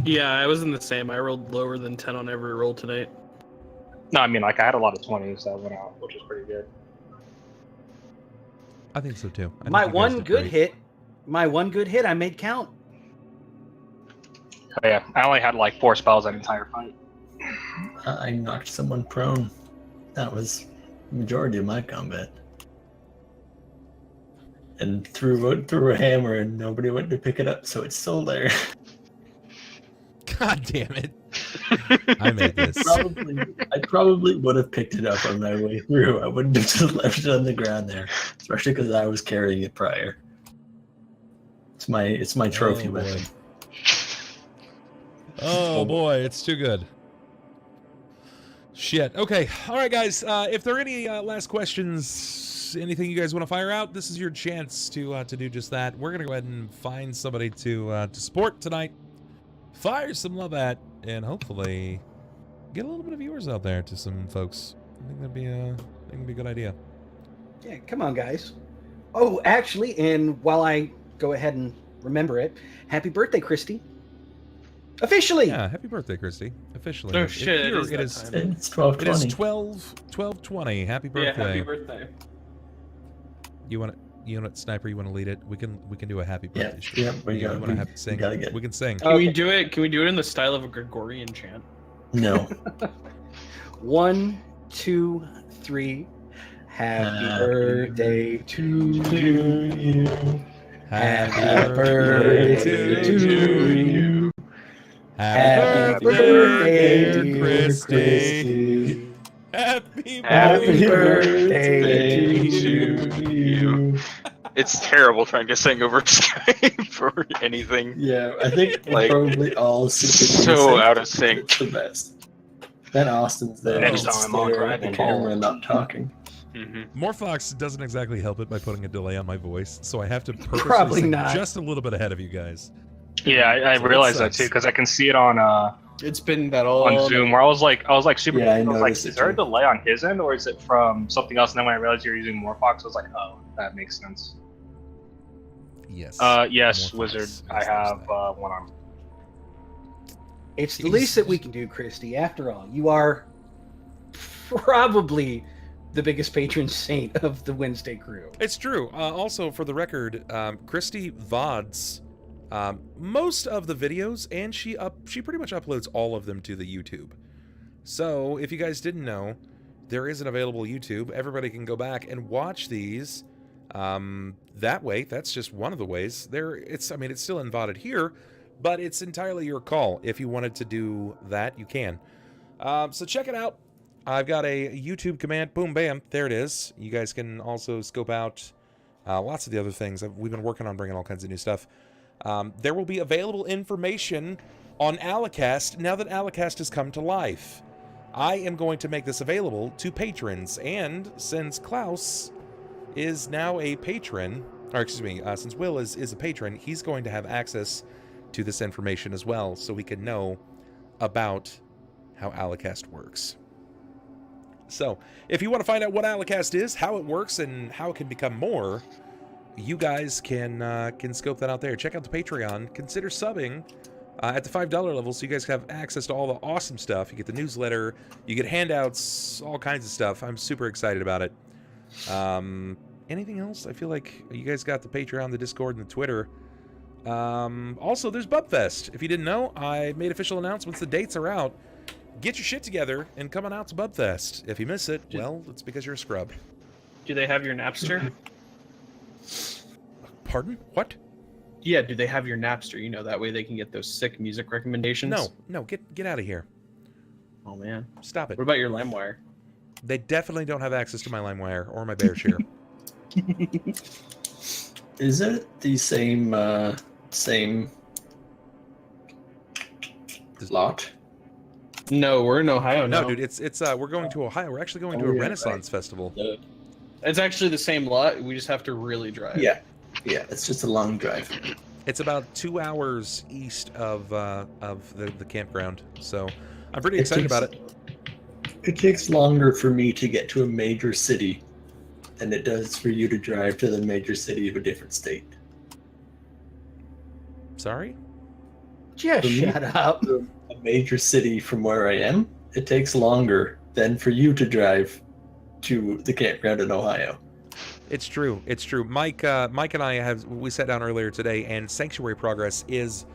Speaker 1: Yeah, I was in the same. I rolled lower than 10 on every roll tonight.
Speaker 5: No, I mean, like, I had a lot of 20s that went out, which was pretty good.
Speaker 3: I think so, too.
Speaker 2: My one good hit, I made count.
Speaker 5: Oh, yeah, I only had, like, 4 spells that entire fight.
Speaker 6: I knocked someone prone. That was the majority of my combat. And threw a hammer, and nobody went to pick it up, so it's still there.
Speaker 3: God damn it. I made this.
Speaker 8: I probably would have picked it up on my way through. I wouldn't have just left it on the ground there, especially because I was carrying it prior. It's my trophy
Speaker 3: Oh,
Speaker 8: weapon.
Speaker 3: Oh boy, it's too good. Shit. Okay. All right, guys. If there are any last questions, anything you guys want to fire out, this is your chance to do just that. We're gonna go ahead and find somebody to support tonight, fire some love at, and hopefully get a little bit of viewers out there to some folks. I think that'd be a good idea.
Speaker 2: Yeah, come on, guys. Oh, actually, and while I go ahead and remember it, happy birthday, Christy. Officially.
Speaker 3: Yeah. Happy birthday, Christy. Officially.
Speaker 1: Oh shit! It is
Speaker 3: It
Speaker 1: that
Speaker 3: is.
Speaker 1: time.
Speaker 8: It's 12:20.
Speaker 3: It is 12:20. Happy birthday.
Speaker 9: Yeah, happy birthday.
Speaker 3: You want it, Sniper? You want to lead it? We can do a happy
Speaker 8: Yeah,
Speaker 3: birthday. show.
Speaker 8: yeah, we
Speaker 3: You
Speaker 8: gotta-
Speaker 3: want to
Speaker 8: we
Speaker 3: have to sing?
Speaker 8: gotta get-
Speaker 3: We can sing.
Speaker 1: Can we do it? Can we do it in the style of a Gregorian chant?
Speaker 8: No.
Speaker 2: 1, 2, 3. Happy
Speaker 8: Happy
Speaker 2: birthday to
Speaker 8: you.
Speaker 2: Happy birthday to you.
Speaker 3: Happy
Speaker 2: birthday,
Speaker 3: birthday,
Speaker 2: dear
Speaker 3: Christy. Happy
Speaker 2: Happy
Speaker 3: birthday.
Speaker 2: birthday to you.
Speaker 4: It's terrible trying to sing over Skype or anything.
Speaker 8: Yeah, I think we're
Speaker 4: Like,
Speaker 8: probably all super
Speaker 4: So out of sync.
Speaker 8: It's the best. Then Austin's there.
Speaker 5: Next
Speaker 8: just
Speaker 5: time I'll
Speaker 8: stare at the
Speaker 5: Dragon
Speaker 8: camera
Speaker 5: Ball.
Speaker 8: and not talking.
Speaker 3: Morphox doesn't exactly help it by putting a delay on my voice, so I have to purposely
Speaker 2: Probably
Speaker 3: sing
Speaker 2: not.
Speaker 3: just a little bit ahead of you guys.
Speaker 5: Yeah, I
Speaker 3: So that
Speaker 5: realized that
Speaker 3: sucks.
Speaker 5: too because I can see it on
Speaker 1: It's been that all
Speaker 5: on Zoom where I was like super.
Speaker 8: Yeah, I
Speaker 5: I was like,
Speaker 8: noticed
Speaker 5: is
Speaker 8: it
Speaker 5: there a
Speaker 8: too.
Speaker 5: delay on his end or is it from something else? And then when I realized you're using Morphox, I was like, oh, that makes sense.
Speaker 3: Yes.
Speaker 5: Yes,
Speaker 3: Morphox
Speaker 5: Wizard.
Speaker 3: has
Speaker 5: I
Speaker 3: those
Speaker 5: have
Speaker 3: things.
Speaker 5: one arm.
Speaker 2: It's the least that we can do, Christy. After all, you are probably the biggest patron saint of the Wednesday crew.
Speaker 3: It's true. Also, for the record, Christy VODs most of the videos, and she pretty much uploads all of them to the YouTube. So, if you guys didn't know, there is an available YouTube. Everybody can go back and watch these. That way, that's just one of the ways. It's still VODed here, but it's entirely your call. If you wanted to do that, you can. So check it out. I've got a YouTube command. Boom, bam. There it is. You guys can also scope out lots of the other things. We've been working on bringing all kinds of new stuff. There will be available information on Alicast now that Alicast has come to life. I am going to make this available to patrons, and since Klaus is now a patron, or excuse me, since Will is a patron, he's going to have access to this information as well, so we can know about how Alicast works. So, if you want to find out what Alicast is, how it works, and how it can become more, you guys can scope that out there. Check out the Patreon. Consider subbing at the $5 level so you guys have access to all the awesome stuff. You get the newsletter, you get handouts, all kinds of stuff. I'm super excited about it. Anything else? I feel like you guys got the Patreon, the Discord, and the Twitter. Also, there's Bubfest. If you didn't know, I made official announcements. The dates are out. Get your shit together and come on out to Bubfest. If you miss it, well, it's because you're a scrub.
Speaker 1: Do they have your Napster?
Speaker 3: Pardon? What?
Speaker 1: Yeah, do they have your Napster? You know, that way they can get those sick music recommendations.
Speaker 3: No, get out of here.
Speaker 1: Oh man,
Speaker 3: Stop it.
Speaker 1: what about your LimeWire?
Speaker 3: They definitely don't have access to my LimeWire or my BearShare.
Speaker 8: Is it the same lot?
Speaker 1: No, we're in Ohio now.
Speaker 3: No, dude, it's we're going to Ohio. We're actually going to a
Speaker 8: yeah,
Speaker 3: Renaissance festival.
Speaker 1: It's actually the same lot. We just have to really drive.
Speaker 8: Yeah, it's just a long drive.
Speaker 3: It's about 2 hours east of the campground. So I'm pretty excited about it.
Speaker 8: It takes longer for me to get to a major city than it does for you to drive to the major city of a different state.
Speaker 3: Sorry?
Speaker 2: Just
Speaker 8: For me,
Speaker 2: shut up.
Speaker 8: A major city from where I am, it takes longer than for you to drive to the campground in Ohio.
Speaker 3: It's true. It's true. Mike and I we sat down earlier today, and Sanctuary Progress is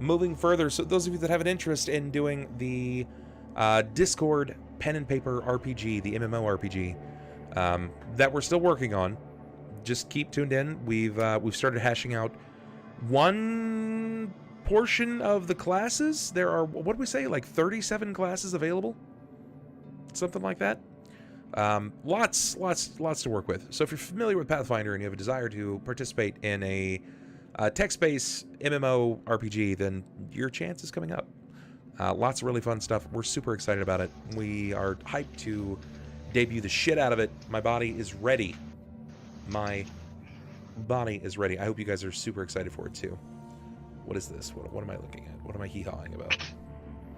Speaker 3: moving further. So those of you that have an interest in doing the Discord pen and paper RPG, the MMO RPG, that we're still working on, just keep tuned in. We've started hashing out one portion of the classes. There are, what did we say, like 37 classes available? Something like that. Lots to work with. So if you're familiar with Pathfinder and you have a desire to participate in a text-based MMO RPG, then your chance is coming up. Lots of really fun stuff. We're super excited about it. We are hyped to debut the shit out of it. My body is ready. My body is ready. I hope you guys are super excited for it too. What is this? What am I looking at? What am I hee-hawing about?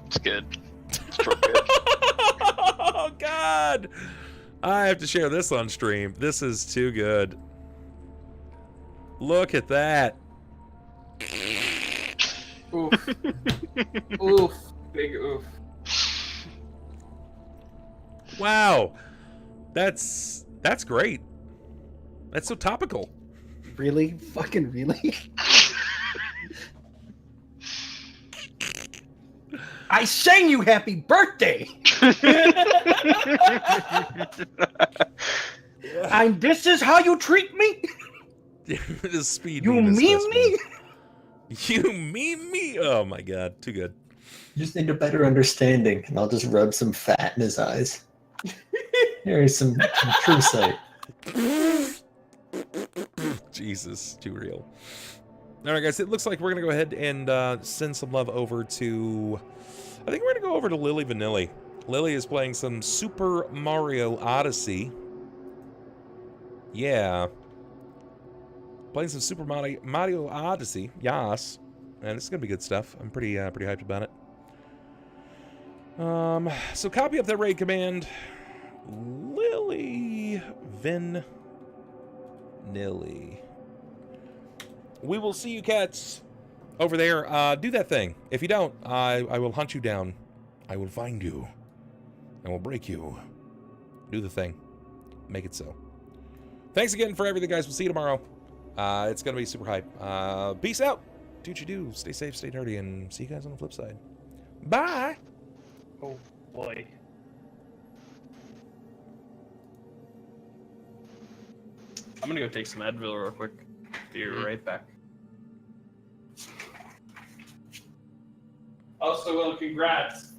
Speaker 4: It's good. It's real good.
Speaker 3: Oh, God! I have to share this on stream. This is too good. Look at that.
Speaker 1: Oof. Oof. Big oof.
Speaker 3: Wow. That's great. That's so topical.
Speaker 2: Really? Fucking really? I sang you happy birthday! And this is how you treat me?
Speaker 3: The speed
Speaker 2: You
Speaker 3: meme is
Speaker 2: meme
Speaker 3: best,
Speaker 2: me?
Speaker 3: man. You meme me? Oh my god, too good.
Speaker 8: You just need a better understanding, and I'll just rub some fat in his eyes. Here's some true sight.
Speaker 3: Jesus, too real. All right, guys, it looks like we're going to go ahead and send some love over to... I think we're going to go over to Lily Vanilli. Lily is playing some Super Mario Odyssey. Yeah. Playing some Super Mario Odyssey. Yas. And it's going to be good stuff. I'm pretty hyped about it. So copy up that raid command. Lily Vanilli. We will see you cats over there. Do that thing. If you don't, I will hunt you down. I will find you. I will break you. Do the thing. Make it so. Thanks again for everything, guys. We'll see you tomorrow. It's going to be super hype. Peace out. Do what you do. Stay safe, stay nerdy, and see you guys on the flip side. Bye.
Speaker 1: Oh, boy. I'm gonna go take some Advil real quick. Be right back. Also, well, congrats.